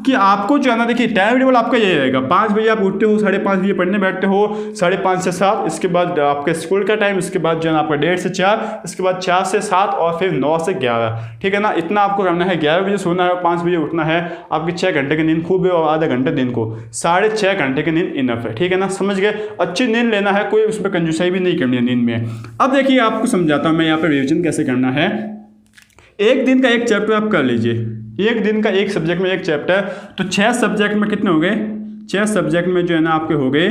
कि आपको जो है ना देखिए टाइम टेबल आपका यही रहेगा। 5 बजे आप उठते हो, 5:30 बजे पढ़ने बैठते हो, 5:30 से 7, इसके बाद आपके स्कूल का टाइम, इसके बाद जो है ना आपका 1:30 से 4, इसके बाद 4 से 7 और फिर 9 से 11, ठीक है ना। इतना आपको करना है। 11 बजे सोना है और 5 बजे उठना है। आपकी 6 घंटे की नींद खूब है और आधा घंटा दिन को 6.5 घंटे की नींद इनफ है, ठीक है ना, समझ गए। अच्छी नींद लेना है, कोई उसमें कंजूसाई भी नहीं करनी है नींद में। अब देखिए आपको समझाता हूँ मैं यहाँ पर रिविजन कैसे करना है। एक दिन का एक चैप्टर आप कर लीजिए, एक दिन का एक सब्जेक्ट में एक चैप्टर, तो 6 सब्जेक्ट में कितने हो गए, 6 सब्जेक्ट में जो है ना आपके हो गए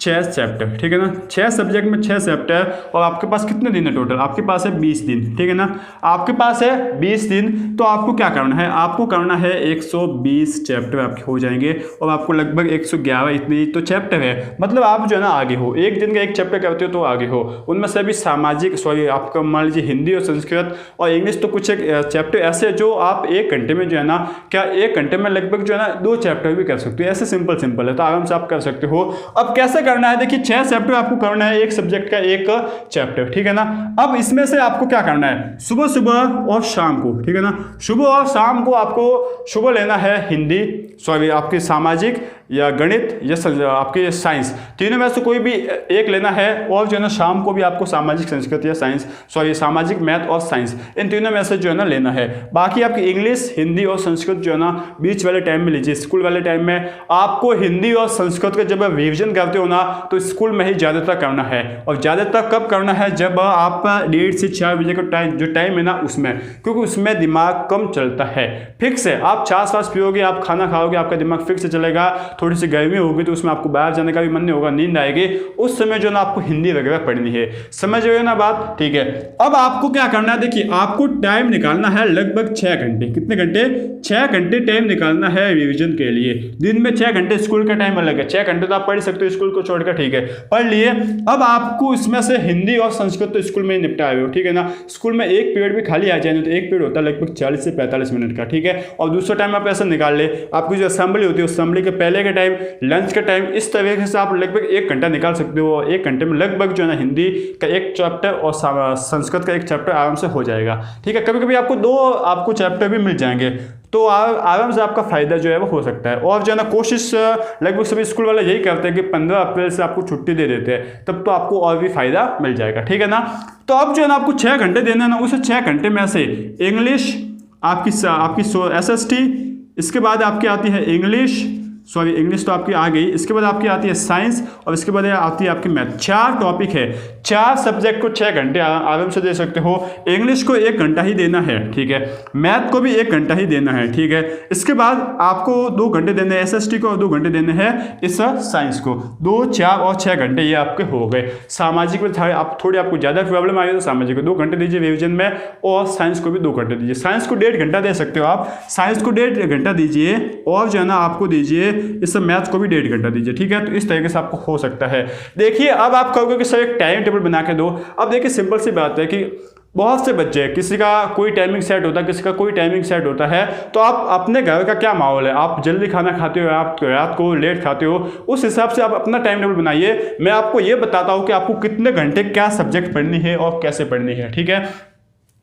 6 चैप्टर, ठीक है ना। 6 सब्जेक्ट में 6 चैप्टर, और आपके पास कितने दिन है टोटल, आपके पास है 20 दिन, ठीक है ना। आपके पास है 20 दिन, तो आपको क्या करना है, आपको करना है 120 चैप्टर आपके हो जाएंगे, और आपको लगभग 111 इतनी तो चैप्टर है, मतलब आप जो है ना आगे हो। एक दिन का एक चैप्टर करते हो तो आगे हो। उनमें से भी आपका मान लीजिए हिंदी और संस्कृत और इंग्लिश, तो कुछ एक चैप्टर ऐसे है जो आप 1 घंटे में जो है ना, क्या 1 घंटे में लगभग जो है ना 2 चैप्टर भी कर सकते हो। ऐसे सिंपल है, तो आराम से आप कर सकते हो। अब कैसे करना है, देखिए 6 चैप्टर आपको करना है, एक सब्जेक्ट का एक चैप्टर, ठीक है ना। अब इसमें से आपको क्या करना है, सुबह और शाम को, ठीक है ना, सुबह और शाम को आपको सुबह लेना है हिंदी, आपकी सामाजिक या गणित या आपके साइंस, तीनों में से कोई भी एक लेना है। और जो है ना शाम को भी आपको सामाजिक संस्कृत या सामाजिक मैथ और साइंस, इन तीनों में से जो है ना लेना है। बाकी आपकी इंग्लिश, हिंदी और संस्कृत जो है ना बीच वाले टाइम में लीजिए। स्कूल वाले टाइम में आपको हिंदी और संस्कृत का जब आप रिविजन करते हो ना, तो स्कूल में ही ज़्यादातर करना है। और ज़्यादातर कब करना है, जब आप 1:30 से 4 बजे का टाइम है ना उसमें, क्योंकि उसमें दिमाग कम चलता है। फिक्स है, आप छाछ वाछ पियोगे, आप खाना खाओगे, आपका दिमाग फिक्स चलेगा। थोड़ी सी गर्मी होगी तो उसमें आपको बाहर जाने का भी मन नहीं होगा, नींद आएगी, उस समय जो ना आपको हिंदी वगैरह पढ़नी है। समझ रहे हो ना बात, ठीक है। अब आपको क्या करना है, देखिए आपको टाइम निकालना है लगभग 6 घंटे। कितने घंटे, 6 घंटे टाइम निकालना है रिविजन के लिए। दिन में 6 घंटे, स्कूल का टाइम अलग है, 6 घंटे तो आप पढ़ सकते हो स्कूल को छोड़कर, ठीक है, पढ़ लिए। अब आपको इसमें से हिंदी और संस्कृत तो स्कूल में ही निपटाए हो, ठीक है ना। स्कूल में एक पीरियड भी खाली आ जाए तो एक पीरियड होता है लगभग 40 से 45 मिनट का, ठीक है। और दूसरा टाइम आप ऐसा निकाल ले, आपकी जो असेंबली होती है उस असेंबली के पहले के टाइम, लंच का टाइम, इस तरीके से आप लगभग 1 घंटा निकाल सकते हो। 1 घंटे में लगभग जो है ना हिंदी का एक चैप्टर और संस्कृत का एक चैप्टर आराम से हो जाएगा, ठीक है। कभी कभी आपको 2 चैप्टर भी मिल जाएंगे, तो आराम से आपका फायदा जो है वो हो सकता है। और जो है ना कोशिश लगभग सभी स्कूल वाले यही करते हैं कि 15 अप्रैल से आपको छुट्टी दे देते हैं, तब तो आपको और भी फायदा मिल जाएगा, ठीक है ना। तो अब जो है ना आपको 6 घंटे देना है ना, उस 6 घंटे में से इंग्लिश आपकी SST, इसके बाद आपकी आती है इंग्लिश, सॉरी इंग्लिश तो आपकी आ गई, इसके बाद आपकी आती है साइंस और इसके बाद आती है आपकी मैथ। 4 टॉपिक है, 4 सब्जेक्ट को 6 घंटे आराम से दे सकते हो। इंग्लिश को 1 घंटा ही देना है, ठीक है। मैथ को भी 1 घंटा ही देना है, ठीक है। इसके बाद आपको 2 घंटे देने हैं SST को और 2 घंटे देने हैं इस साइंस को। 2, 4 और 6 घंटे ये आपके हो गए। सामाजिक में थोड़ी आपको ज़्यादा प्रॉब्लम आई तो सामाजिक को 2 घंटे दीजिए रिविजन में, और साइंस को भी 2 घंटे दीजिए। साइंस को 1.5 घंटा दे सकते हो आप, साइंस को 1.5 घंटा दीजिए, और जो है ना आपको दीजिए इस मैथ्स को भी 1.5 घंटा दीजिए, ठीक है। तो इस तरीके से आपको हो सकता है। देखिए अब आप कहोगे कि सर एक टाइम टेबल बना के दो। अब देखिए सिंपल सी बात है कि बहुत से बच्चे, किसी का कोई टाइमिंग सेट होता है, किसी का कोई टाइमिंग सेट होता है। तो आप अपने घर का क्या माहौल है, आप जल्दी खाना खाते हो, आप रात को लेट खाते हो, उस हिसाब से आप अपना टाइम टेबल बनाइए। मैं आपको ये बताता हूँ कि आपको कितने घंटे क्या सब्जेक्ट पढ़नी है और कैसे पढ़नी है, ठीक है।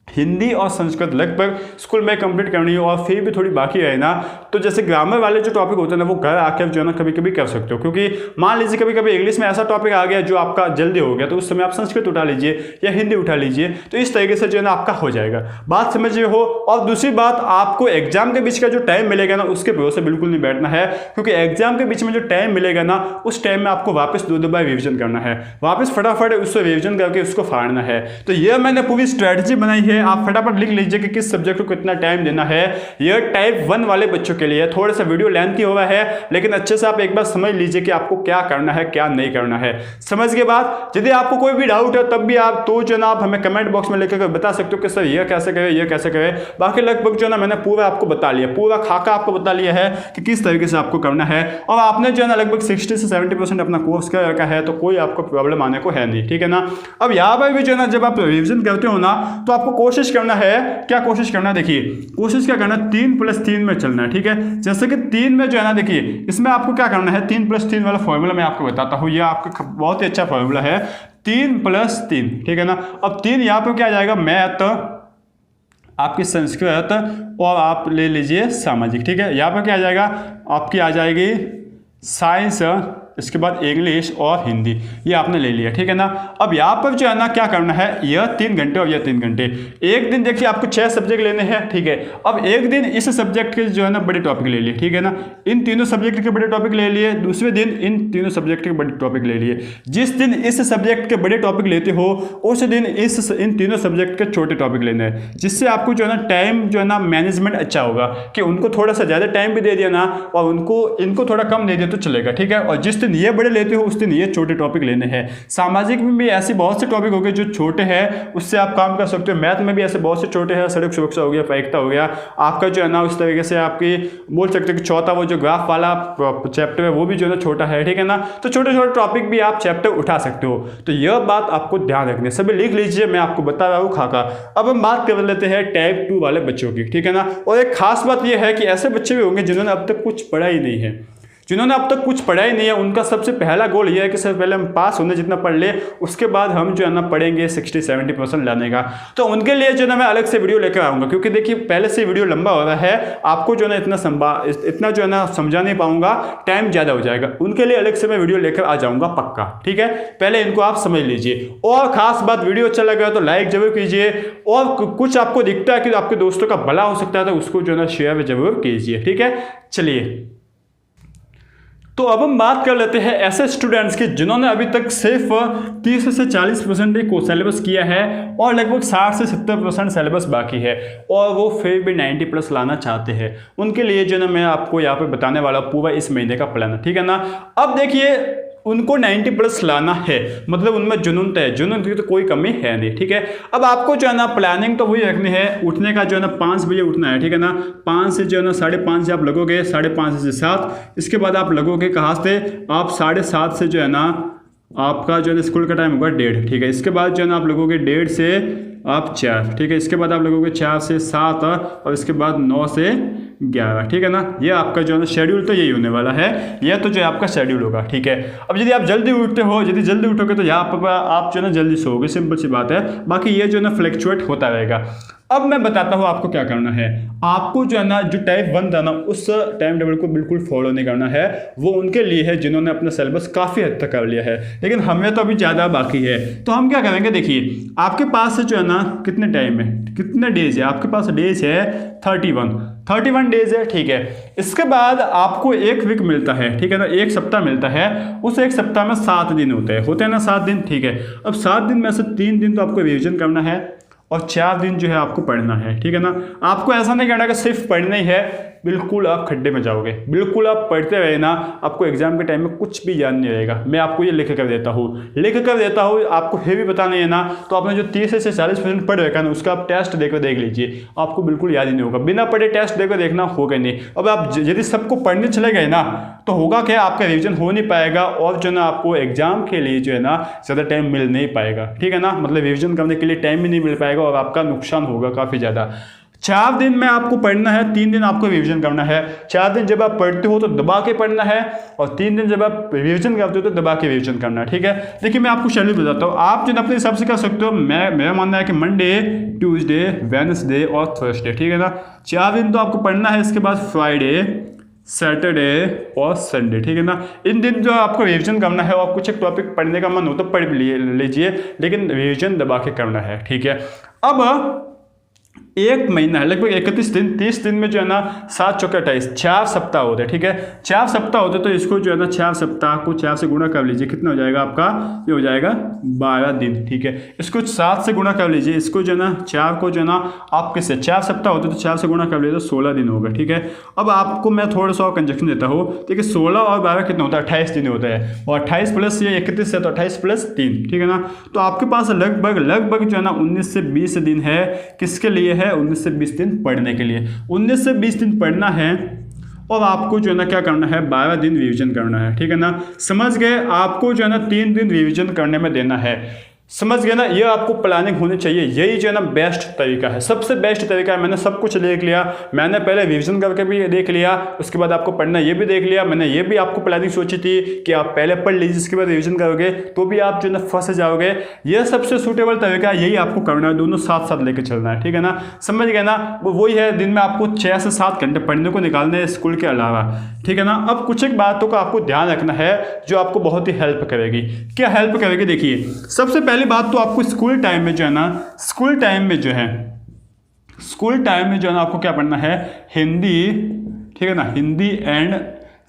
हिंदी और संस्कृत लगभग स्कूल में कंप्लीट करनी है, और फिर भी थोड़ी बाकी है ना, तो जैसे ग्रामर वाले जो टॉपिक होते हैं ना, वो घर आकर जो है ना कभी कभी कर सकते हो। क्योंकि मान लीजिए कभी कभी इंग्लिश में ऐसा टॉपिक आ गया जो आपका जल्दी हो गया, तो उस समय आप संस्कृत उठा लीजिए या हिंदी उठा लीजिए। तो इस तरीके से जो है ना आपका हो जाएगा। बात समझ रहे हो। और दूसरी बात, आपको एग्जाम के बीच का जो टाइम मिलेगा ना, उसके भरोसे बिल्कुल नहीं बैठना है, क्योंकि एग्जाम के बीच में जो टाइम मिलेगा ना, उस टाइम में आपको वापस 2 बार रिविजन करना है, वापस फटाफट उसको रिविजन करके उसको फाड़ना है। तो यह मैंने पूरी स्ट्रैटेजी बनाई है। आप फटाफट लिख लीजिए कि किस सब्जेक्ट को कितना टाइम देना है। यह टाइप 1 वाले बच्चों के लिए थोड़ा सा वीडियो लेंथी हुआ है, लेकिन अच्छे से आप एक बार समझ लीजिए कि आपको क्या करना है क्या नहीं करना है। समझ के बाद यदि आपको कोई भी डाउट है तब भी आप तो जो ना आप हमें कमेंट बॉक्स में लिखकर बता सकते हो कि सर ये कैसे करें, ये कैसे करें। बाकी लगभग जो ना मैंने पूरा आपको बता लिया, पूरा खाका आपको बता लिया है कि किस तरीके से आपको करना है। और आपने जो है ना लगभग 60 से 70% अपना कोर्स कर रखा है, तो कोई आपको प्रॉब्लम आने को है नहीं, ठीक है ना। अब यहाँ पर भी जो है ना जब आप रिविजन करते हो ना, तो आपको कोशिश करना है, क्या कोशिश करना है, देखिए कोशिश क्या करना है, 3+3 में चलना है, ठीक है। जैसे कि 3 में जो है ना, देखिए इसमें आपको क्या करना है, 3+3 वाला फॉर्मूला मैं आपको बताता हूँ। ये आपका बहुत ही अच्छा फॉर्मूला है, 3+3, ठीक है ना। अब 3 यहाँ पर क्या आ जाएगा, मैथ, आपकी संस्कृत, और आप ले लीजिए सामाजिक, ठीक है। यहाँ पर क्या आ जाएगा, आपकी आ जाएगी साइंस, इसके बाद इंग्लिश और हिंदी, ये आपने ले लिया, ठीक है ना। अब यहाँ पर जो है ना क्या करना है, यह 3 घंटे और यह 3 घंटे। एक दिन देखिए आपको 6 सब्जेक्ट लेने हैं, ठीक है। अब एक दिन इस सब्जेक्ट के जो है ना बड़े टॉपिक ले लिए, ठीक है ना, इन तीनों सब्जेक्ट के बड़े टॉपिक ले लिए। दूसरे दिन इन तीनों सब्जेक्ट के बड़े टॉपिक ले लिए। जिस दिन इस सब्जेक्ट के बड़े टॉपिक लेते हो, उस दिन इन तीनों सब्जेक्ट के छोटे टॉपिक लेने हैं, जिससे आपको जो है ना टाइम जो है ना मैनेजमेंट अच्छा होगा, कि उनको थोड़ा सा ज़्यादा टाइम भी दे दिया ना, और इनको थोड़ा कम दे दिया तो चलेगा, ठीक है। और जिस दिन ये बड़े लेते हो उस दिन ये छोटे टॉपिक लेने हैं। सामाजिक में भी ऐसे बहुत से टॉपिक हो गए जो छोटे हैं, उससे आप काम कर सकते हो। मैथ में भी ऐसे बहुत से छोटे हैं, सड़क सुरक्षा हो गया, प्रायिकता हो गया, आपका जो है ना उस तरीके से आपकी बोल सकते हो कि चौथा वो जो ग्राफ वाला चैप्टर है वो भी जो है ना छोटा है, ठीक है ना। तो छोटे छोटे टॉपिक भी आप चैप्टर उठा सकते हो। तो यह बात आपको ध्यान रखनी है, सभी लिख लीजिए, मैं आपको बता रहा हूँ खाका। अब हम बात कर लेते हैं टाइप 2 वाले बच्चों की, ठीक है ना। और एक खास बात यह है कि ऐसे बच्चे भी होंगे जिन्होंने अब तक कुछ पढ़ा ही नहीं है, जिन्होंने अब तक कुछ पढ़ा ही नहीं है। उनका सबसे पहला गोल ये है कि सर पहले हम पास होने जितना पढ़ ले, उसके बाद हम जो है ना पढ़ेंगे 60-70% लाने का। तो उनके लिए जो है ना मैं अलग से वीडियो लेकर आऊँगा, क्योंकि देखिए पहले से वीडियो लंबा हो रहा है, आपको जो है ना इतना जो है ना समझा नहीं पाऊंगा, टाइम ज़्यादा हो जाएगा। उनके लिए अलग से मैं वीडियो लेकर आ जाऊँगा पक्का, ठीक है। पहले इनको आप समझ लीजिए। और खास बात, वीडियो अच्छा लगा तो लाइक जरूर कीजिए, और कुछ आपको दिखता है कि आपके दोस्तों का भला हो सकता है तो उसको जो है ना शेयर जरूर कीजिए, ठीक है। चलिए, तो अब हम बात कर लेते हैं ऐसे स्टूडेंट्स की जिन्होंने अभी तक सिर्फ 30 से 40% ही सिलेबस किया है, और लगभग 60 से 70% सिलेबस बाकी है, और वो फिर भी 90+ लाना चाहते हैं। उनके लिए जो ना मैं आपको यहाँ पे बताने वाला पूरा इस महीने का प्लान है, ठीक है ना। अब देखिए उनको 90+ लाना है, मतलब उनमें जुनून है, जुनून की तो कोई कमी है नहीं, ठीक है। अब आपको जो है ना प्लानिंग तो वही रखनी है, उठने का जो है ना 5 बजे उठना है, ठीक है ना। 5 से जो है ना 5:30 से आप लगोगे, 5:30 से 7, इसके बाद आप लगोगे कहाँ से, आप 7:30 से जो है ना आपका जो है स्कूल का टाइम होगा 1:30, ठीक है। इसके बाद जो है ना आप लगोगे 1:30 से आप 4, ठीक है। इसके बाद आप लगोगे 4 से 7, और इसके बाद 9 से 11, ठीक है ना। ये आपका जो है ना शेड्यूल तो यही होने वाला है, यह तो जो है आपका शेड्यूल होगा, ठीक है। अब यदि आप जल्दी उठते हो, यदि जल्दी उठोगे तो यहाँ पर आप जो है ना जल्दी सोओगे, सिंपल सी बात है। बाकी ये जो है ना फ्लक्चुएट होता रहेगा। अब मैं बताता हूँ आपको क्या करना है। आपको जो है ना जो टाइप 1 था ना, उस टाइम टेबल को बिल्कुल फॉलो नहीं करना है। वो उनके लिए है जिन्होंने अपना सिलेबस काफ़ी हद तक कर लिया है, लेकिन हमें तो अभी ज़्यादा बाकी है। तो हम क्या करेंगे, देखिए आपके पास जो है ना कितने टाइम है, कितने डेज है आपके पास, डेज है 31। 31 डेज है, ठीक है। इसके बाद आपको एक वीक मिलता है, ठीक है ना, एक सप्ताह मिलता है। उस एक सप्ताह में 7 दिन होते हैं ना, 7 दिन, ठीक है। अब 7 दिन में से 3 दिन तो आपको रिवीजन करना है और 4 दिन जो है आपको पढ़ना है, ठीक है ना। आपको ऐसा नहीं करना कि सिर्फ पढ़ना ही है, बिल्कुल आप खड्डे में जाओगे। बिल्कुल आप पढ़ते रहे ना, आपको एग्जाम के टाइम में कुछ भी याद नहीं रहेगा। मैं आपको ये लिख कर देता हूँ, आपको फिर भी पता नहीं है ना, तो आपने जो 30 से 40% पढ़ रखा है ना, उसका आप टेस्ट देकर देख लीजिए, आपको बिल्कुल याद ही नहीं होगा। बिना पढ़े टेस्ट देकर देखना होगा नहीं। अब आप यदि सबको पढ़ने चले गए ना, तो होगा क्या, आपका रिविजन हो नहीं पाएगा और जो ना आपको एग्जाम के लिए जो है ना ज़्यादा टाइम मिल नहीं पाएगा, ठीक है ना। मतलब रिविजन करने के लिए टाइम भी नहीं मिल पाएगा और आपका नुकसान होगा काफ़ी ज़्यादा। 4 दिन में आपको पढ़ना है, 3 दिन आपको रिवीजन करना है। 4 दिन जब आप पढ़ते हो तो दबा के पढ़ना है और 3 दिन जब आप रिवीजन करते हो तो दबा के रिवीजन करना है, ठीक है। देखिए मैं आपको शेड्यूल बताता हूँ, आप जो अपने हिसाब से कर सकते हो। मेरा मानना है कि मंडे, ट्यूसडे, वेडनेसडे और थर्सडे, ठीक है ना। 4 दिन तो आपको पढ़ना है। इसके बाद फ्राइडे, सैटरडे और संडे, ठीक है ना। इन दिन जो आपको रिवीजन करना है और कुछ एक टॉपिक पढ़ने का मन हो तो पढ़ लीजिए, लेकिन रिवीजन दबा के करना है, ठीक है। अब एक महीना है, लगभग 31 दिन, 30 दिन में जो है ना 7 चौके 28, 4 सप्ताह होते हैं, ठीक है। 4 सप्ताह होते तो इसको जो है ना 4 सप्ताह को 4 से गुणा कर लीजिए, कितना हो जाएगा आपका, ये हो जाएगा 12 दिन, ठीक है। इसको 7 से गुणा कर लीजिए, इसको जो है ना 4 को जो है ना आप किससे, 4 सप्ताह होते तो 4 से गुणा कर लीजिए तो 16 दिन होगा, ठीक है। अब आपको मैं थोड़ा सा और कंजक्शन देता हूँ, ठीक है। 16 और 12 कितना होता है, 28 दिन होता है और 28 प्लस ये 31 है तो 28 प्लस 3, ठीक है ना। तो आपके पास लगभग जो है ना 19 से 20 दिन है, किसके लिए है, 19 से 20 दिन पढ़ने के लिए। 19 से 20 दिन पढ़ना है और आपको जो है ना क्या करना है, 12 दिन रिवीजन करना है, ठीक है ना। समझ गए। आपको जो है ना 3 दिन रिवीजन करने में देना है, समझ गए ना। ये आपको प्लानिंग होनी चाहिए, यही जो है ना बेस्ट तरीका है, सबसे बेस्ट तरीका है। मैंने सब कुछ देख लिया, मैंने पहले रिवीजन करके भी देख लिया, उसके बाद आपको पढ़ना ये भी देख लिया। मैंने ये भी आपको प्लानिंग सोची थी कि आप पहले पढ़ लीजिए, इसके बाद रिवीजन करोगे तो भी आप जो है ना फंस जाओगे। ये सबसे सूटेबल तरीका है, यही आपको करना है, दोनों साथ साथ लेकर चलना है, ठीक है ना। समझ गए ना। वही है, दिन में आपको 6 से 7 घंटे पढ़ने को निकालने हैं स्कूल के अलावा, ठीक है ना। अब कुछ एक बातों का आपको ध्यान रखना है जो आपको बहुत ही हेल्प करेगी। क्या हेल्प करेगी, देखिए सबसे पहली बात तो आपको स्कूल टाइम में जो है ना, स्कूल टाइम में जो है ना आपको क्या पढ़ना है, हिंदी, ठीक है ना, हिंदी एंड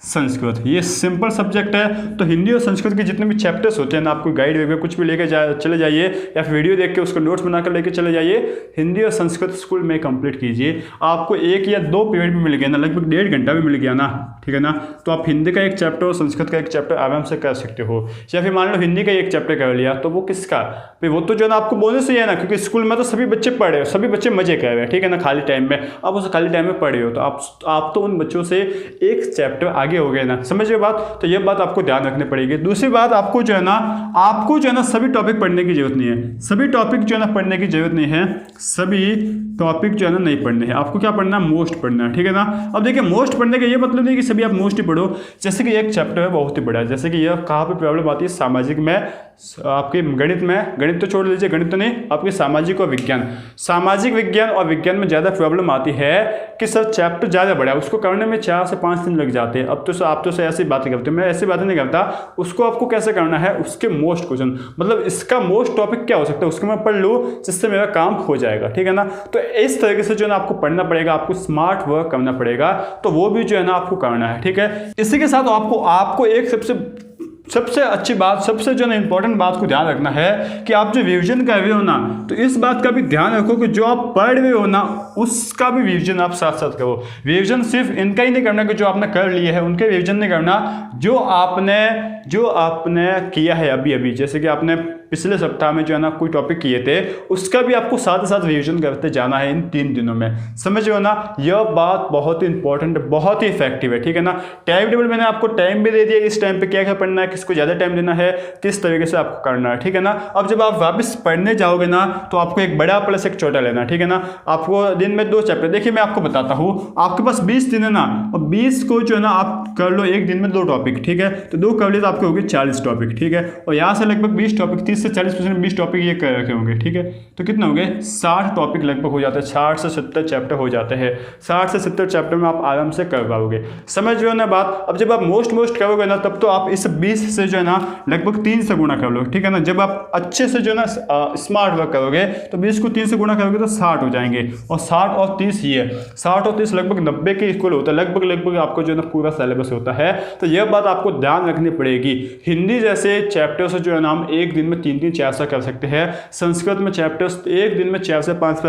संस्कृत। ये सिंपल सब्जेक्ट है, तो हिंदी और संस्कृत के जितने भी चैप्टर्स होते हैं ना, आपको गाइड वगैरह कुछ भी लेके चले जाइए या फिर वीडियो देख के उसको नोट्स बनाकर लेके चले जाइए। हिंदी और संस्कृत स्कूल में कंप्लीट कीजिए। आपको 1 या 2 पीरियड भी मिल गया ना, लगभग 1.5 घंटा भी मिल गया ना, ठीक है ना। तो आप हिंदी का एक चैप्टर और संस्कृत का एक चैप्टर आराम से कर सकते हो। या फिर मान लो हिंदी का एक चैप्टर कर लिया तो वो किसका, फिर वो तो जो है ना आपको बोनस ही है ना, क्योंकि स्कूल में तो सभी बच्चे पढ़ रहे हो, सभी बच्चे मजे कर रहे हैं, ठीक है ना। खाली टाइम में आप उस खाली टाइम में पढ़ रहे हो तो आप तो उन बच्चों से एक चैप्टर आगे हो गए ना, समझ बात। तो ये बात आपको ध्यान रखनी पड़ेगी। दूसरी बात, आपको जो है ना सभी टॉपिक पढ़ने की जरूरत नहीं है, सभी टॉपिक जो है ना पढ़ने की जरूरत नहीं है, सभी टॉपिक जो है ना नहीं पढ़ने हैं। आपको क्या पढ़ना है, मोस्ट पढ़ना है, ठीक है ना। अब देखिए मोस्ट पढ़ने का ये मतलब नहीं कि सभी आप मोस्ट ही पढ़ो। जैसे कि एक चैप्टर है बहुत ही बड़ा है, जैसे कि यह कहाँ पे प्रॉब्लम आती है, सामाजिक में, आपके गणित में, गणित तो छोड़ लीजिए, गणित तो नहीं, आपके सामाजिक और विज्ञान, सामाजिक विज्ञान और विज्ञान में ज़्यादा प्रॉब्लम आती है कि सर चैप्टर ज़्यादा बड़ा है, उसको करने में 4 से 5 दिन लग जाते हैं। अब तो आप तो ऐसी बातें करते हो, मैं ऐसी बातें नहीं करता। उसको आपको कैसे करना है, उसके मोस्ट क्वेश्चन, मतलब इसका मोस्ट टॉपिक क्या हो सकता है उसको मैं पढ़ लूँ जिससे मेरा काम हो जाएगा, ठीक है ना। तो इस तरीके से जो है ना आपको पढ़ना पड़ेगा, आपको स्मार्ट वर्क करना पड़ेगा, तो वो भी जो है ना आपको करना है, ठीक है। इसी के साथ आपको एक सबसे अच्छी बात, सबसे जो ना इंपॉर्टेंट बात को ध्यान रखना है कि आप जो रिवीजन कर रहे हो ना, तो इस बात का भी ध्यान रखो कि जो आप पढ़ रहे हो ना उसका भी रिवीजन आप साथ साथ करो। रिवीजन सिर्फ इनका ही नहीं करना कि जो आपने कर लिए है उनके रिवीजन नहीं करना, जो आपने किया है अभी, जैसे कि आपने पिछले सप्ताह में जो है ना कोई टॉपिक किए थे उसका भी आपको साथ साथ रिवीजन करते जाना है इन 3 दिनों में, समझ रहे हो ना। यह बात बहुत ही इंपॉर्टेंट, बहुत ही इफेक्टिव है, ठीक है ना। टाइम टेबल मैंने आपको टाइम भी दे दिया, इस टाइम पे क्या क्या पढ़ना है, किसको ज़्यादा टाइम देना है, किस तरीके से आपको करना है, ठीक है ना। अब जब आप वापस पढ़ने जाओगे ना तो आपको एक बड़ा प्लस एक छोटा लेना, ठीक है ना। आपको दिन में 2 चैप्टर, देखिए मैं आपको बताता हूँ, आपके पास 20 दिन है ना, और 20 को जो है ना आप कर लो एक दिन में 2 टॉपिक, ठीक है। तो 2 कर लिए तो आपके हो गए 40 टॉपिक, ठीक है। और यहाँ से लगभग 20 टॉपिक 30 30 से 40% 20 टॉपिक ये कर रखे होंगे, ठीक है। तो कितने होंगे 60 टॉपिक लगभग हो जाते हैं, 60 से 70 चैप्टर हो जाते हैं। 60 से 70 चैप्टर में आप आराम से कर पाओगे, समझ रहे हो ना बात। अब जब आप मोस्ट करोगे ना तब तो आप इस 20 से जो है ना लगभग 3 से गुणा कर लो, ठीक है ना। जब आप अच्छे से जो है ना स्मार्ट वर्क करोगे तो 20 को 3 से गुणा करोगे तो 60 हो जाएंगे, और 60 और 30 ये 60 और 30 लगभग 90 के इक्वल होता है, लगभग आपको जो है ना पूरा सिलेबस होता है। तो यह बात आपको ध्यान रखनी पड़ेगी। हिंदी जैसे चैप्टर से जो है ना हम एक दिन में 3-3 4 से कर सकते हैं, संस्कृत में चैप्टर्स एक दिन में 4 से 5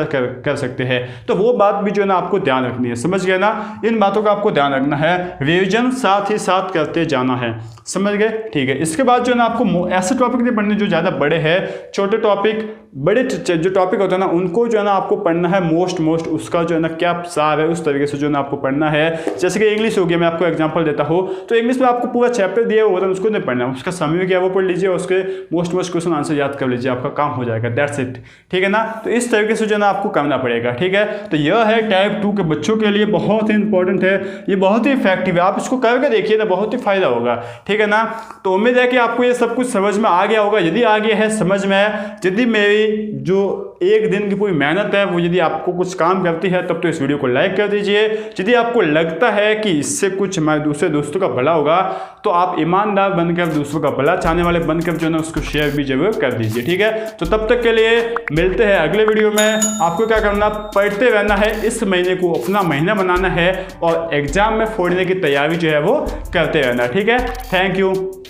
कर सकते हैं। तो वो बात भी जो है ना आपको ध्यान रखनी है, समझ गए ना। इन बातों का आपको ध्यान रखना है, रिविजन साथ ही साथ करते जाना है, समझ गए, ठीक है। इसके बाद जो है ना आपको ऐसे टॉपिक नहीं पढ़ने जो ज़्यादा बड़े हैं, छोटे टॉपिक, बड़े जो टॉपिक होते हैं ना उनको जो है ना आपको पढ़ना है मोस्ट उसका जो है ना क्या सार है उस तरीके से जो है ना आपको पढ़ना है। जैसे कि इंग्लिश हो गया, मैं आपको एग्जांपल देता हूँ, तो इंग्लिश में आपको पूरा चैप्टर दिया हुआ होता है, उसको नहीं पढ़ना, उसका समय क्या वो पढ़ लीजिए, उसके मोस्ट क्वेश्चन आंसर याद कर लीजिए, आपका काम हो जाएगा, दैट्स इट, ठीक है ना। तो इस तरीके से जो है ना आपको करना पड़ेगा, ठीक है। तो यह है टाइप 2 के बच्चों के लिए बहुत ही इंपॉर्टेंट है, ये बहुत ही इफेक्टिव है, आप इसको करके देखिए ना, बहुत ही फायदा होगा, ठीक है ना। तो उम्मीद है कि आपको ये सब कुछ समझ में आ गया होगा। यदि आ गया है समझ में, यदि मेरी जो एक दिन की पूरी मेहनत है वो यदि आपको कुछ काम करती है तब तो इस वीडियो को लाइक कर दीजिए। यदि आपको लगता है कि इससे कुछ हमारे दूसरे दोस्तों का भला होगा तो आप ईमानदार बनकर, दूसरों का भला चाहने वाले बनकर जो है ना उसको शेयर भी जरूर कर दीजिए, ठीक है। तो तब तक के लिए मिलते हैं अगले वीडियो में। आपको क्या करना, पढ़ते रहना है, इस महीने को अपना महीना बनाना है और एग्जाम में फोड़ने की तैयारी जो है वो करते रहना, ठीक है। Thank you.